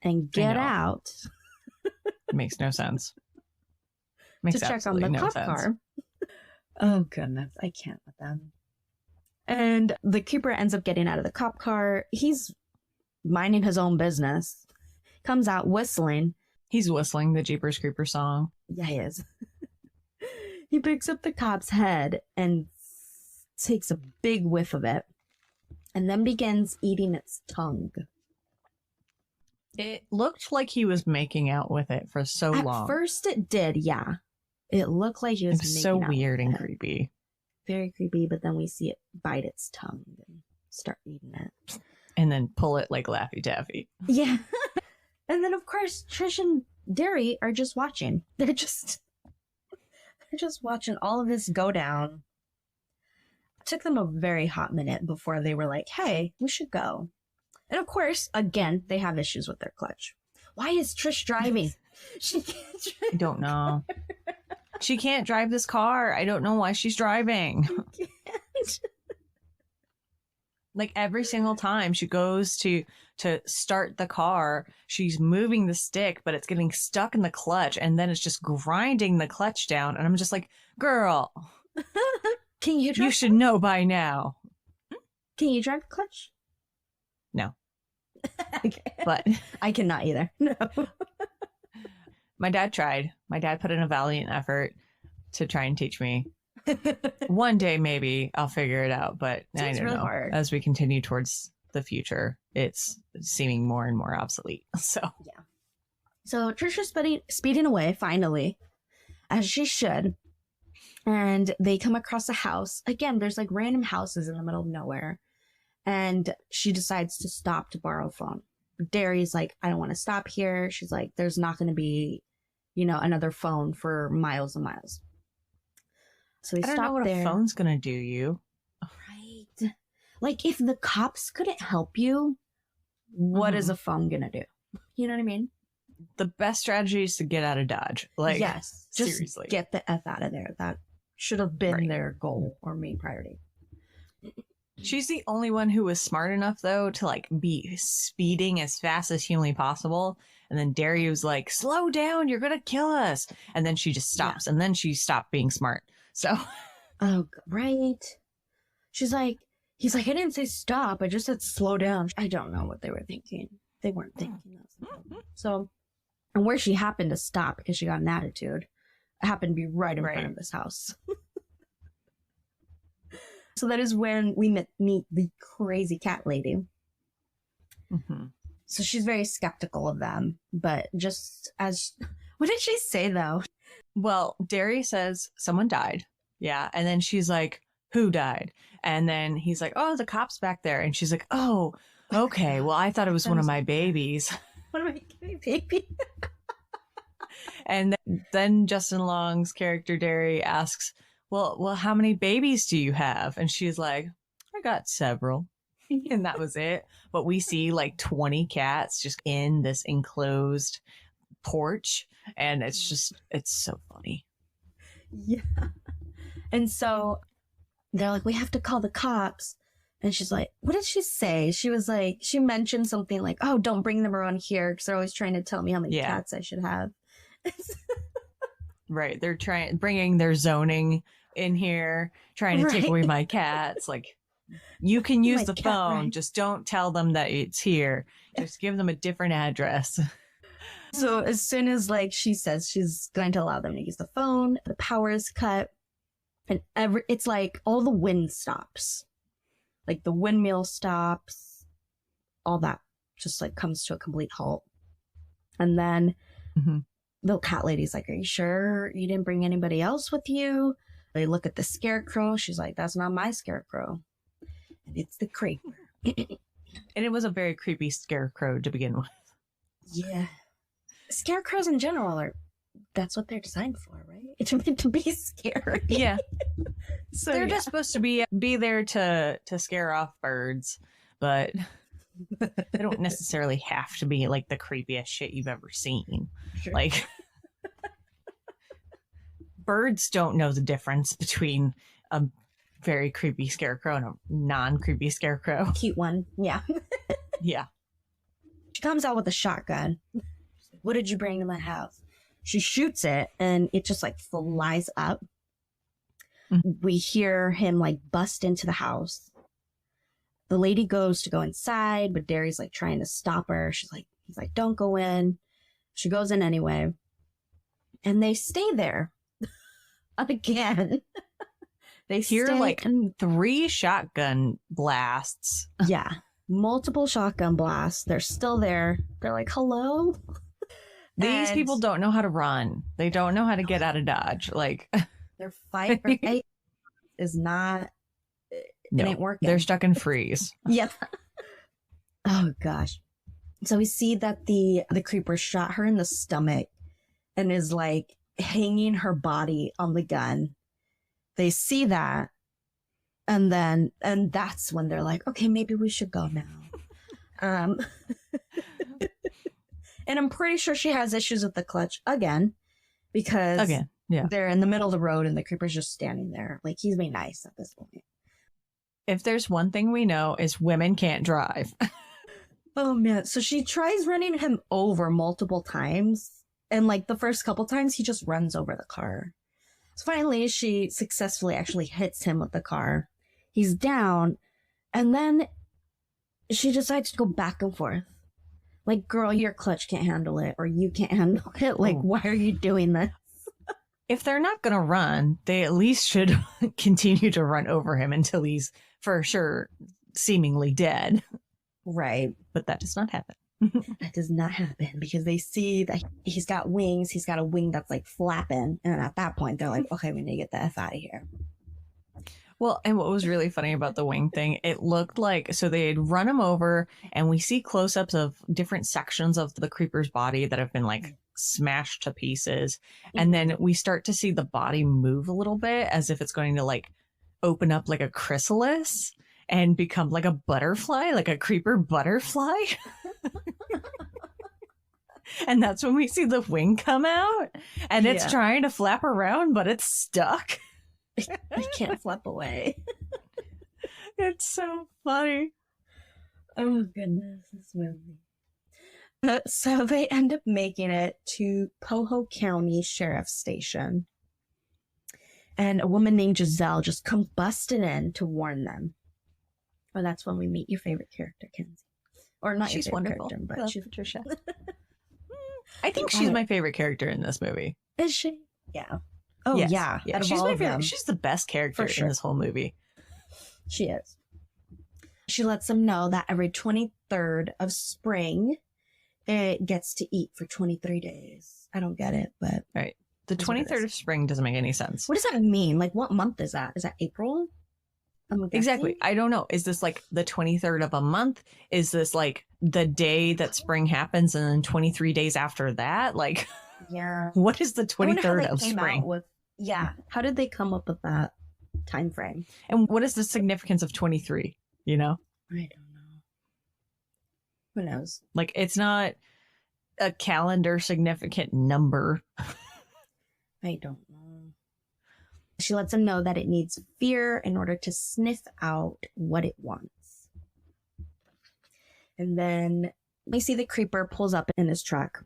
and get out. It makes no sense. To check on the cop car. Oh goodness, I can't with them. And the creeper ends up getting out of the cop car. He's minding his own business. Comes out whistling. He's whistling the Jeepers Creeper song. Yeah, he is. He picks up the cop's head and takes a big whiff of it. And then begins eating its tongue. It looked like he was making out with it for so long. At first it did, yeah. It looked like he was making so out weird with and it. creepy. Very creepy, but then we see it bite its tongue and start eating it. And then pull it like Laffy Taffy. Yeah. And then, of course, Trish and Derry are just watching. They're just watching all of this go down. It took them a very hot minute before they were like, hey, we should go. And of course, again, they have issues with their clutch. Why is Trish driving? She can't drive. I don't know. She can't drive this car. I don't know why she's driving. She can't. Like every single time she goes to start the car, she's moving the stick, but it's getting stuck in the clutch, and then it's just grinding the clutch down. And I'm just like, girl, Can you drive? you should know by now. Can you drive the clutch? No. Okay. But I cannot either. No. my dad tried. My dad put in a valiant effort to try and teach me. One day, maybe I'll figure it out, but I don't really know. hard. As we continue towards the future, it's seeming more and more obsolete. So Yeah. So Trisha's speeding away, finally, as she should. And they come across a house. Again, there's like random houses in the middle of nowhere. And she decides to stop to borrow a phone. Derry's like, I don't want to stop here. She's like, there's not going to be, another phone for miles and miles. So they I don't stop know what there. a phone's gonna do you. Right. Like, if the cops couldn't help you, what is a phone going to do? You know what I mean? The best strategy is to get out of Dodge. Like, yes. Just seriously. get the F out of there. That should have been Right. their goal or main priority. She's the only one who was smart enough, though, to like be speeding as fast as humanly possible. And then Derry was like, slow down, you're going to kill us. And then she just stops. And then she stopped being smart. So, Oh, right. He's like, I didn't say stop. I just said slow down. I don't know what they were thinking. They weren't thinking that. So, and where she happened to stop because she got an attitude, happened to be right in front of this house. So that is when we meet the crazy cat lady. mm-hmm. So she's very skeptical of them, but just as, what did she say though? Well, Derry says someone died. Yeah. And then she's like, who died? And then he's like, oh, the cop's back there. And she's like, oh, okay. Well, I thought it was one of my babies. One of my babies. And then Justin Long's character, Derry, asks, well, how many babies do you have? And she's like, I got several. And that was it. But we see like 20 cats just in this enclosed porch. And it's so funny. Yeah. And so they're like, we have to call the cops. And she's like, what did she say? She was like, she mentioned something like, oh, don't bring them around here because they're always trying to tell me how many cats I should have. Right. They're bringing their zoning in here, trying to take away my cats. Like, you can use the phone. Right. Just don't tell them that it's here. Just give them a different address. So as soon as like she says she's going to allow them to use the phone, the power is cut. And it's like all the wind stops. Like the windmill stops. All that just like comes to a complete halt. And then the cat lady's like, are you sure you didn't bring anybody else with you? They look at the scarecrow. She's like, that's not my scarecrow. And it's the creeper. And it was a very creepy scarecrow to begin with. Yeah. Scarecrows in general that's what they're designed for, right? It's meant to be scary. Yeah. So they're just supposed to be there to scare off birds, but they don't necessarily have to be like the creepiest shit you've ever seen. Sure. Like, birds don't know the difference between a very creepy scarecrow and a non-creepy scarecrow. Cute one. Yeah. Yeah. She comes out with a shotgun. What did you bring to my house? She shoots it and it just like flies up. Mm-hmm. We hear him like bust into the house. The lady goes to go inside, but Derry's like trying to stop her. He's like, don't go in. She goes in anyway. And they stay there again. They hear like 3 shotgun blasts. Yeah. Multiple shotgun blasts. They're still there. They're like, hello? These people don't know how to run. They don't know how to get out of Dodge. Like, their fight or flight is not, it ain't working. They're stuck in freeze. Yep. Oh gosh. So we see that the creeper shot her in the stomach and is like hanging her body on the gun. They see that. And that's when they're like, okay, maybe we should go now. And I'm pretty sure she has issues with the clutch again, because they're in the middle of the road and the creeper's just standing there. Like, he's being nice at this point. If there's one thing we know is women can't drive. Oh man. So she tries running him over multiple times. And like the first couple times he just runs over the car. So finally she successfully actually hits him with the car. He's down. And then she decides to go back and forth. Like, girl, your clutch can't handle it, or you can't handle it. Like, why are you doing this? If they're not going to run, they at least should continue to run over him until he's, for sure, seemingly dead. Right. But that does not happen. That does not happen, because they see that he's got wings. He's got a wing that's, like, flapping. And at that point, they're like, okay, we need to get the F out of here. Well, and what was really funny about the wing thing, it looked like, so they had run him over and we see close-ups of different sections of the creeper's body that have been like smashed to pieces. And then we start to see the body move a little bit as if it's going to like open up like a chrysalis and become like a butterfly, like a creeper butterfly. And that's when we see the wing come out and it's trying to flap around, but it's stuck. I can't flip away. It's so funny. Oh goodness, this movie. So they end up making it to Poho County Sheriff's Station. And a woman named Giselle just comes busting in to warn them. Well, that's when we meet your favorite character, Kenzie. Or not She's your favorite wonderful. character, I but love she's Patricia. I think she's my favorite character in this movie. Is she? Yeah. Oh, Yes. yeah. Out of She's all my of favorite. them, She's the best character For sure. in this whole movie. she is. She lets them know that every 23rd of spring, it gets to eat for 23 days. I don't get it, but Right. The That's what it 23rd is. of spring doesn't make any sense. what does that mean? Like, what month is that? Is that April? I'm guessing? Exactly. I don't know. Is this like the 23rd of a month? Is this like the day that spring happens and then 23 days after that? Like, Yeah. what is the I wonder how 23rd they of came spring? out with, yeah. How did they come up with that time frame? And what is the significance of 23? You know? I don't know. Who knows? Like, it's not a calendar significant number. I don't know. She lets him know that it needs fear in order to sniff out what it wants. And then we see the creeper pulls up in his truck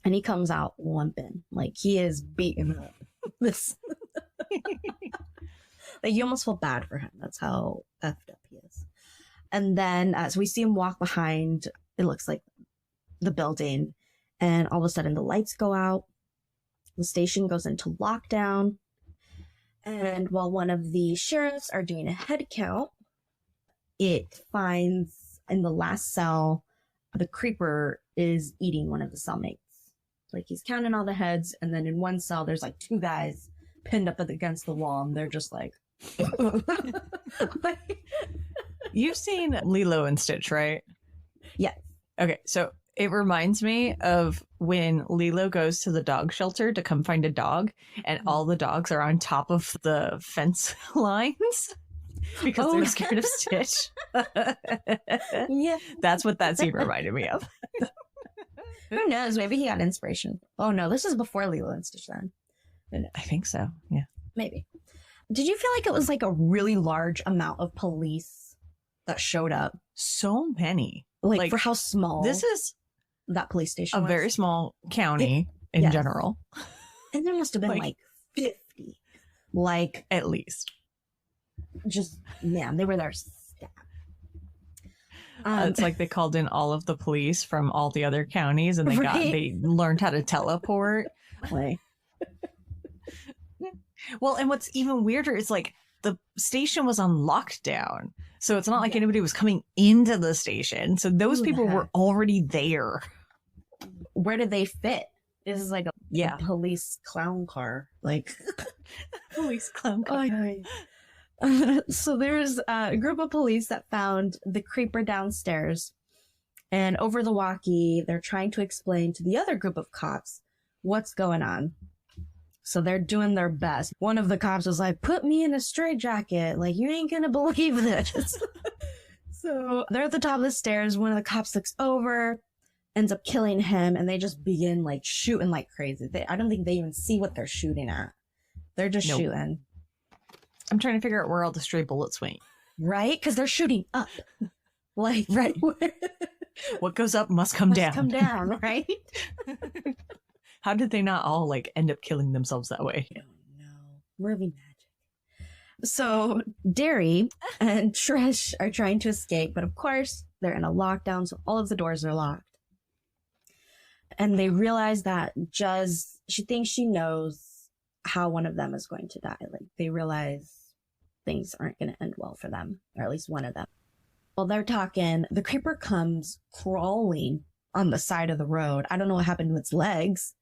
and he comes out limping. Like he is beaten up. This like you almost feel bad for him. That's how effed up he is. And then so we see him walk behind, it looks like the building, and all of a sudden the lights go out. The station goes into lockdown. And while one of the sheriffs are doing a head count, it finds in the last cell, the creeper is eating one of the cellmates. Like he's counting all the heads, and then in one cell, there's like two guys pinned up against the wall, and they're just like... You've seen Lilo and Stitch, right? Yes. Okay, so it reminds me of when Lilo goes to the dog shelter to come find a dog, and all the dogs are on top of the fence lines because they're scared of Stitch. Yeah. That's what that scene reminded me of. Who knows? Maybe he got inspiration. Oh no, this is before Lilo and Stitch then. Who knows? I think so, yeah. Maybe. Did you feel like it was like a really large amount of police that showed up? So many. Like for how small This is that police station a was? very small county in Yes. general, And there must have been like 50. Like, at least. just, man, they were there stacked. It's like they called in all of the police from all the other counties, and Right. they learned how to teleport. like, Well, and what's even weirder is like the station was on lockdown. So it's not like anybody was coming into the station. So those Who the people were heck? already there. where did they fit? This is like a Yeah. police clown car. Like, Police clown car. so there's a group of police that found the creeper downstairs, and over the walkie, they're trying to explain to the other group of cops what's going on. So they're doing their best. One of the cops was like, "Put me in a straitjacket. Like, you ain't gonna believe this." So they're at the top of the stairs. One of the cops looks over, ends up killing him, and they just begin like shooting like crazy. I don't think they even see what they're shooting at. They're just Nope. shooting. I'm trying to figure out where all the stray bullets went. Right? Because they're shooting up. Like, Right. What goes up must come down. Come down, right? How did they not all like end up killing themselves that way? I don't know. Movie magic. So Derry and Trish are trying to escape, but of course they're in a lockdown, so all of the doors are locked. And they realize that she thinks she knows how one of them is going to die. Like they realize things aren't going to end well for them, or at least one of them. While they're talking, the creeper comes crawling on the side of the road. I don't know what happened to its legs,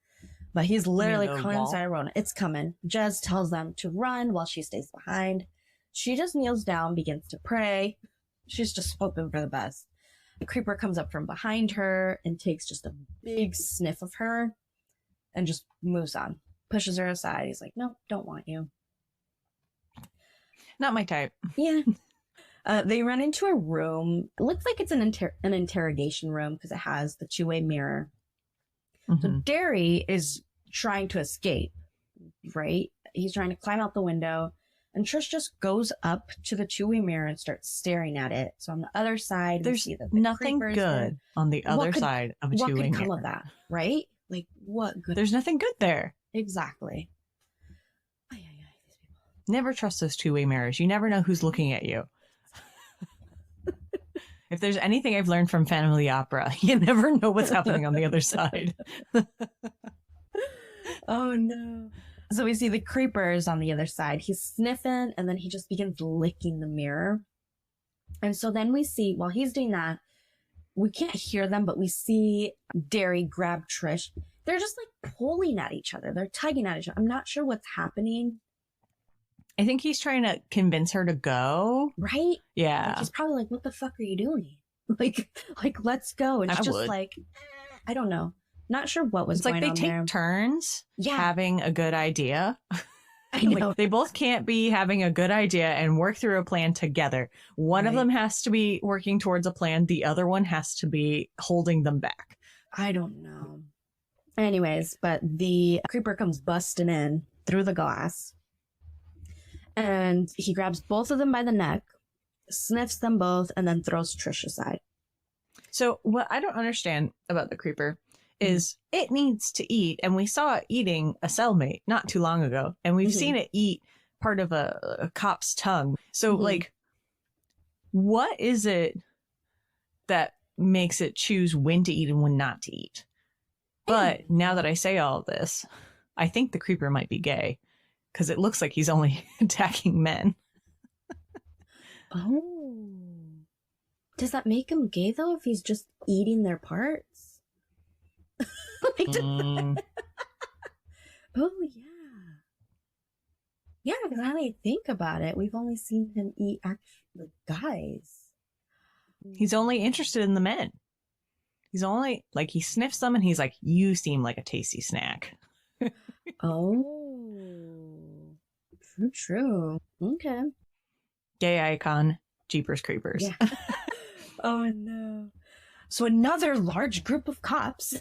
but he's literally the crawling on the wall? side of the road. It's coming. Jez tells them to run while she stays behind. She just kneels down, begins to pray. She's just hoping for the best. The creeper comes up from behind her and takes just a big sniff of her and just moves on. Pushes her aside. He's like, "No, don't want you." Not my type. Yeah. They run into a room. It looks like it's an interrogation room because it has the two-way mirror. So Derry is trying to escape, right? He's trying to climb out the window. And Trish just goes up to the two-way mirror and starts staring at it. So on the other side, There's we see that the nothing creepers good on the other side of a what two-way could come mirror. of that, right? Like, what good? There's nothing good there. Exactly. Never trust those two-way mirrors. You never know who's looking at you. If there's anything I've learned from Phantom of the Opera, you never know what's happening on the other side. Oh, no. So we see the creepers on the other side. He's sniffing, and then he just begins licking the mirror. And so then we see, while he's doing that, we can't hear them, but we see Derry grab Trish. They're just like pulling at each other. They're tugging at each other. I'm not sure what's happening. I think he's trying to convince her to go. Right? Yeah. Like, he's probably like, what the fuck are you doing? Like, let's go. And she's just like, I don't know. Not sure what was going on there. It's like they take turns having a good idea. I know. Like, they both can't be having a good idea and work through a plan together. One of them has to be working towards a plan. The other one has to be holding them back. I don't know. Anyways, but the creeper comes busting in through the glass. And he grabs both of them by the neck, sniffs them both, and then throws Trish aside. So what I don't understand about the creeper is it needs to eat. And we saw it eating a cellmate not too long ago. And we've seen it eat part of a cop's tongue. So like, what is it that makes it choose when to eat and when not to eat? But now that I say all of this, I think the creeper might be gay. Because it looks like he's only attacking men. Oh. Does that make him gay, though, if he's just eating their parts? Oh, yeah. Yeah, because now that I think about it, we've only seen him eat actual guys. He's only interested in the men. He's only, like, he sniffs them and he's like, you seem like a tasty snack. Oh. True. Okay. Gay icon, Jeepers Creepers. Yeah. Oh, no. So another large group of cops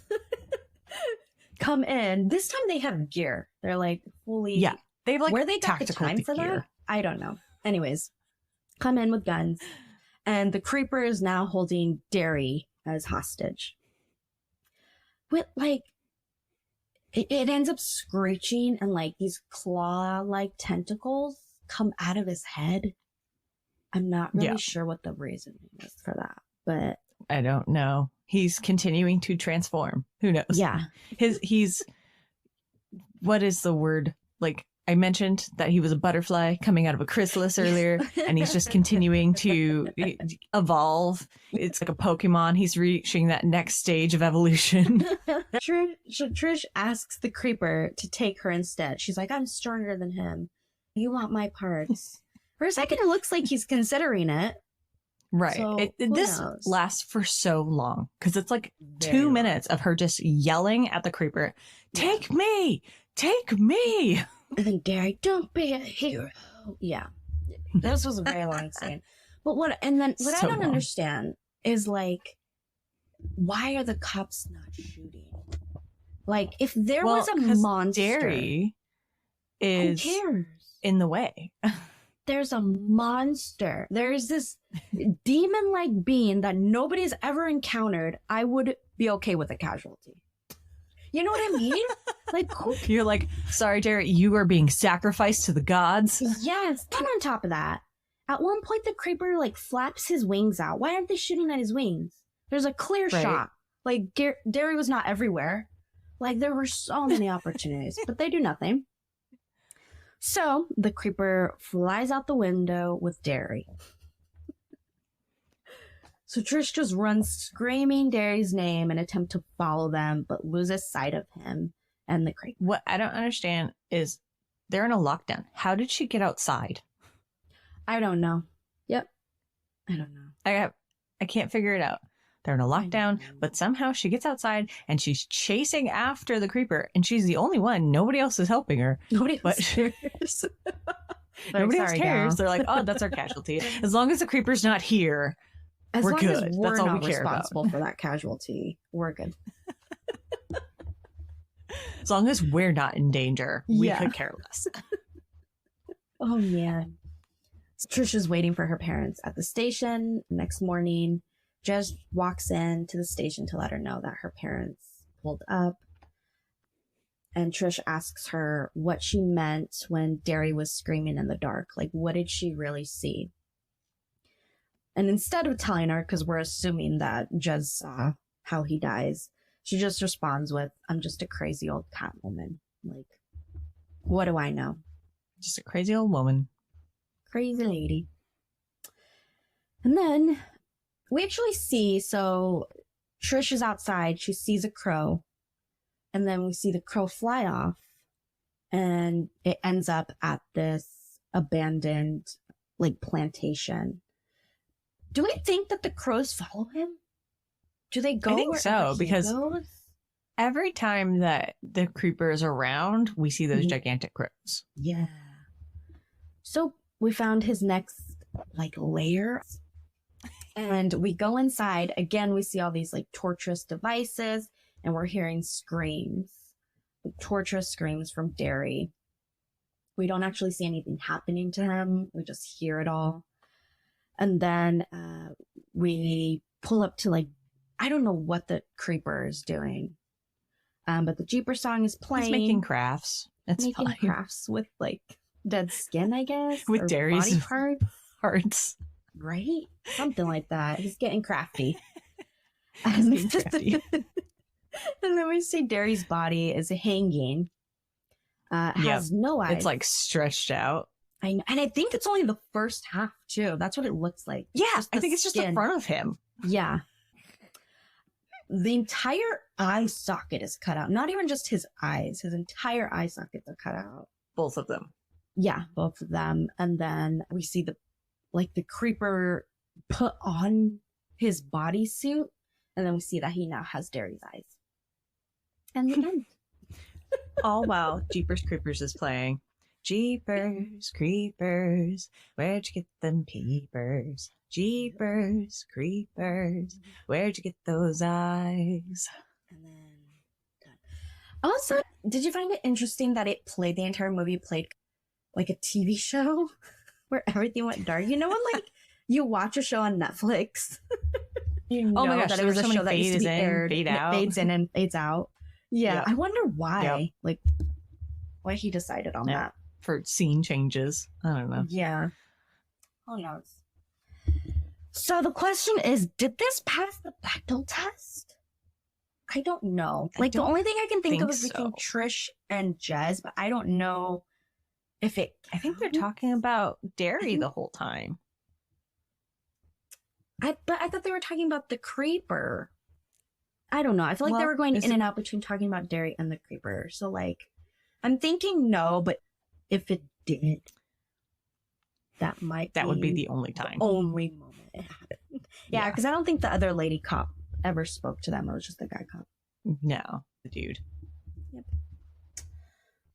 come in. This time they have gear. They're like fully... Yeah. They've like where they got the tactical time for gear. that? I don't know. Anyways, come in with guns. And the creeper is now holding Derry as hostage. With like... It ends up screeching and like these claw-like tentacles come out of his head. I'm not really sure what the reason is for that, but I don't know. He's continuing to transform. Who knows? Yeah. He's what is the word? Like I mentioned that he was a butterfly coming out of a chrysalis earlier, and he's just continuing to evolve. It's like a Pokemon. He's reaching that next stage of evolution. Trish asks the creeper to take her instead. She's like, I'm stronger than him. You want my parts. For a second, it looks like he's considering it. Right. So, this knows? lasts for so long because it's like 2 minutes of her just yelling at the creeper, take me, take me. And then Derry, don't be a hero. Yeah. This was a very long scene. But what I don't understand is like, why are the cops not shooting? Like, if there was a monster. Derry is who cares? In the way. There's a monster. There's this demon-like being that nobody's ever encountered. I would be okay with a casualty. You know what I mean? Like, you're like, sorry, Derry, you are being sacrificed to the gods. Yes. And on top of that, at one point the creeper like flaps his wings out. Why aren't they shooting at his wings? There's a clear shot. Like Derry was not everywhere. Like there were so many opportunities, but they do nothing. So the creeper flies out the window with Derry. So Trish just runs screaming Derry's name and attempt to follow them, but loses sight of him and the creeper. What I don't understand is they're in a lockdown. How did she get outside? I don't know. Yep. I don't know. I can't figure it out. They're in a lockdown, but somehow she gets outside and she's chasing after the creeper, and she's the only one. Nobody else is helping her. Nobody else cares. Nobody else cares. They're like, oh, that's our casualty. As long as the creeper's not here, we're good. That's all we care about. Responsible for that casualty. We're good. As long as we're not in danger, we could care less. Oh, man. Trish is waiting for her parents at the station. Next morning, Jez walks in to the station to let her know that her parents pulled up. And Trish asks her what she meant when Derry was screaming in the dark. Like, what did she really see? And instead of telling her, because we're assuming that Jez saw how he dies, she just responds with, I'm just a crazy old cat woman. Like, what do I know? Just a crazy old woman. Crazy lady. And then we actually see, so Trish is outside. She sees a crow. And then we see the crow fly off. And it ends up at this abandoned, like, plantation. Do we think that the crows follow him? Do they go? I think so, because goes? every time that the creeper is around, we see those gigantic crows. Yeah. So we found his next, like, lair. And we go inside. Again, we see all these, like, torturous devices. And we're hearing screams. Torturous screams from Derry. We don't actually see anything happening to him. We just hear it all. And then we pull up to, like, I don't know what the creeper is doing. But the Jeeper song is playing. He's making crafts. It's making fine. crafts with, like, dead skin, I guess. With Derry's body parts. hearts. Right? Something like that. He's getting crafty. He's getting crafty. And then we see Derry's body is hanging. Has no eyes. It's, like, stretched out. And I think it's only the first half, too. That's what it looks like. Yeah, I skin. think it's just the front of him. Yeah. The entire eye socket is cut out. Not even just his eyes. His entire eye sockets are cut out. Both of them. Yeah, both of them. And then we see the creeper put on his bodysuit. And then we see that he now has Derry's eyes. And the end. All while Jeepers Creepers is playing. Jeepers Creepers, where'd you get them peepers? Jeepers Creepers, where'd you get those eyes? And then done. Also, did you find it interesting that it played, the entire movie played like a TV show where everything went dark? You know when, like, you watch a show on Netflix? You know, oh my gosh, that it was a show that used to be aired. Fade out. It fades in and fades out. Yeah, Yep. I wonder why. Yep. Like, why he decided on that. For scene changes. I don't know. Yeah. Who knows? So the question is, did this pass the Bechdel test? I don't know. Like, the only thing I can think of is between Trish and Jez, but I don't know if it... I think they're talking about Derry the whole time. But I thought they were talking about the creeper. I don't know. I feel like they were going in and out between talking about Derry and the creeper. So, like, I'm thinking no, but if it did, that would be the only time. The only moment it happened. Yeah, because I don't think the other lady cop ever spoke to them. It was just the guy cop. No, the dude. Yep.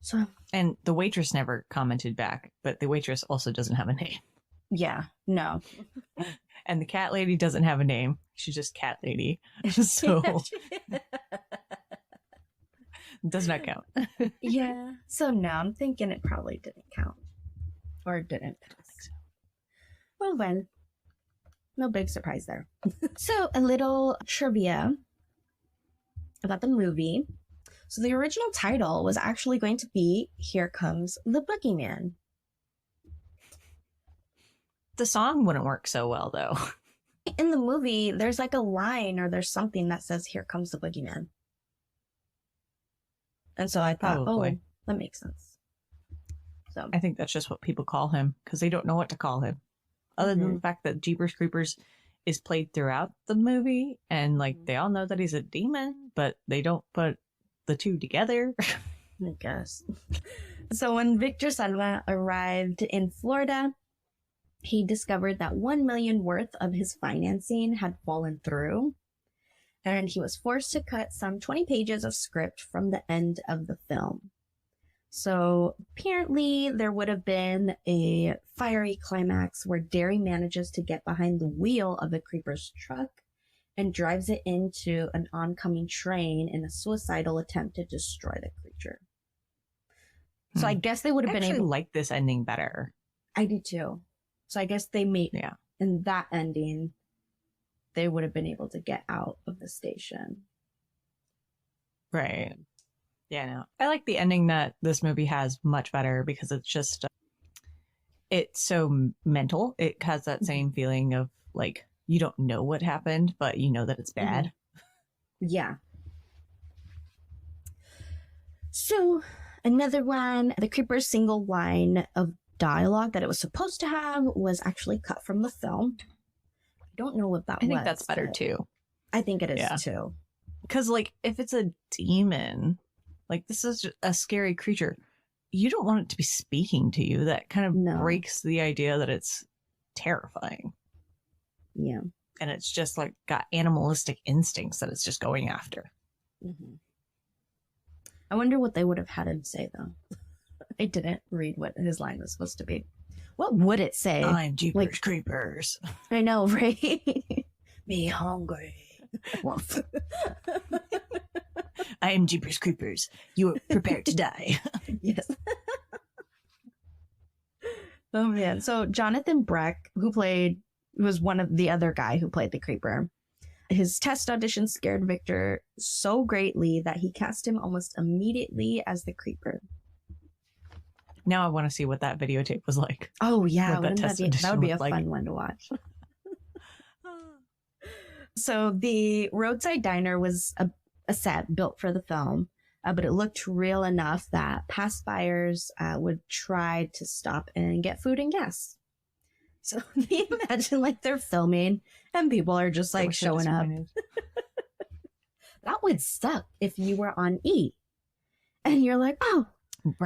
So. And the waitress never commented back, but the waitress also doesn't have a name. Yeah, no. And the cat lady doesn't have a name. She's just cat lady. So does not count. Yeah. So no, I'm thinking it probably didn't count. Or didn't. I don't think so. Well, no big surprise there. So a little trivia about the movie. So the original title was actually going to be Here Comes the Boogeyman. The song wouldn't work so well, though. In the movie, there's like a line or there's something that says, Here comes the boogeyman. And so I thought, Probably. That makes sense. So I think that's just what people call him because they don't know what to call him. Other than the fact that Jeepers Creepers is played throughout the movie and like they all know that he's a demon, but they don't put the two together. I guess. So when Victor Salva arrived in Florida, he discovered that $1 million worth of his financing had fallen through, and he was forced to cut some 20 pages of script from the end of the film. So apparently there would have been a fiery climax where Derry manages to get behind the wheel of the creeper's truck and drives it into an oncoming train in a suicidal attempt to destroy the creature. So I guess they would have been able to like this ending better. I do too. So I guess they made, Yeah. in that ending, they would have been able to get out of the station. Right. Yeah, no. I like the ending that this movie has much better because it's just, it's so mental. It has that same feeling of like, you don't know what happened, but you know that it's bad. Yeah. So another one, the Creeper's single line of dialogue that it was supposed to have was actually cut from the film. I don't know what that was. I think that's better too. I think it is too. Because like if it's a demon, like this is a scary creature, you don't want it to be speaking to you. That kind of breaks the idea that it's terrifying. Yeah. And it's just like got animalistic instincts that it's just going after. Mm-hmm. I wonder what they would have had him say, though. I didn't read what his line was supposed to be. What would it say? I'm Jeepers Creepers. I know, right? Me hungry. I am Jeepers Creepers. You are prepared to die. Yes. Oh, man. So Jonathan Breck, was one of the other guy who played the Creeper. His test audition scared Victor so greatly that he cast him almost immediately as the Creeper. Now I want to see what that videotape was like. Oh, yeah. That would be a fun one to watch. So the roadside diner was a set built for the film, but it looked real enough that past buyers would try to stop and get food and gas. So they imagine like they're filming and people are just like showing up. That would suck if you were on E and you're like, oh,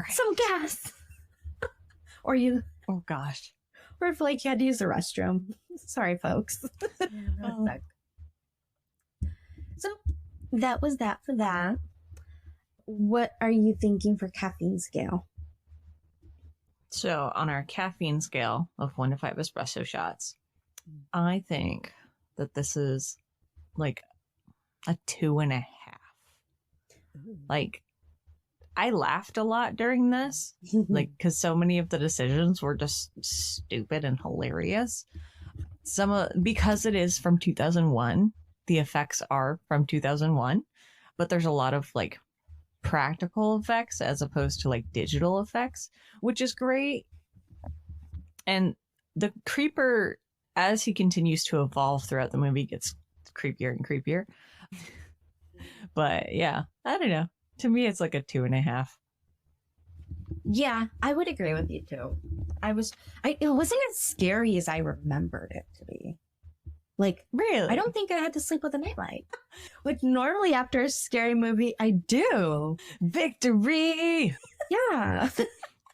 some gas. Or you, oh gosh. Or if like you had to use the restroom. Sorry, folks. Oh. So that was that for that. What are you thinking for caffeine scale? So on our caffeine scale of 1 to 5 espresso shots, I think that this is like a 2.5. Like I laughed a lot during this, like because so many of the decisions were just stupid and hilarious. Because it is from 2001, the effects are from 2001, but there's a lot of like practical effects as opposed to like digital effects, which is great. And the Creeper, as he continues to evolve throughout the movie, gets creepier and creepier. But yeah, I don't know. To me, it's like a 2.5. Yeah, I would agree with you too. It wasn't as scary as I remembered it to be. Like, really? I don't think I had to sleep with a nightlight. Which normally after a scary movie, I do. Victory! Yeah.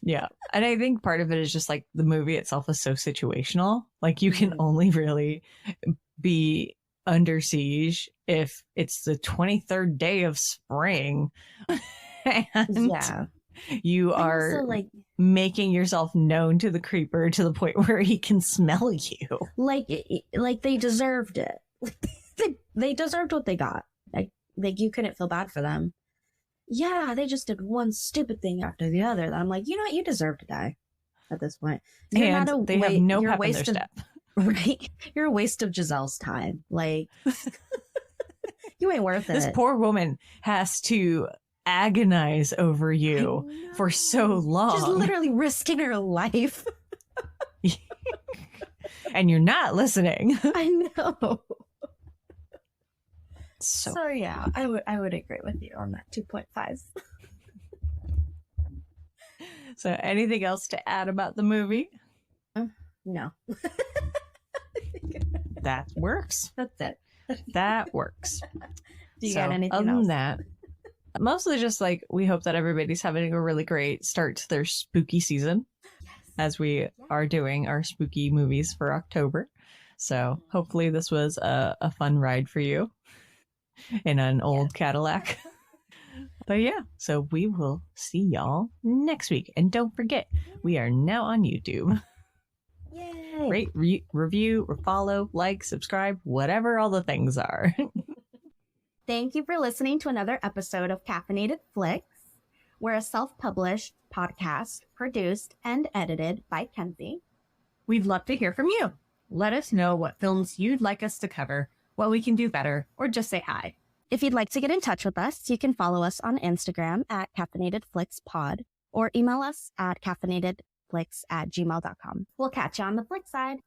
Yeah. And I think part of it is just like the movie itself is so situational. Like you can only really be under siege if it's the 23rd day of spring. And you are like making yourself known to the Creeper to the point where he can smell you. Like they deserved it. They deserved what they got. Like you couldn't feel bad for them. Yeah, they just did one stupid thing after the other. I'm like, you know what? You deserve to die at this point. They have no pep in their step. Right? You're a waste of Giselle's time. Like, you ain't worth it. This poor woman has to agonize over you for so long. She's literally risking her life. And you're not listening. I know. So yeah, I would agree with you on that 2.5. So anything else to add about the movie? No. That works. That's it. That works. Do you got anything other else? Than that, mostly just like we hope that everybody's having a really great start to their spooky season as we are doing our spooky movies for October. So hopefully this was a fun ride for you in an old Cadillac. But yeah, so we will see y'all next week. And don't forget, we are now on YouTube. Yay! Rate, review, follow, like, subscribe, whatever all the things are. Thank you for listening to another episode of Caffeinated Flicks. We're a self-published podcast produced and edited by Kenzie. We'd love to hear from you. Let us know what films you'd like us to cover, what we can do better, or just say hi. If you'd like to get in touch with us, you can follow us on Instagram at Caffeinated Flicks Pod or email us at caffeinatedflicks@gmail.com. We'll catch you on the flick side.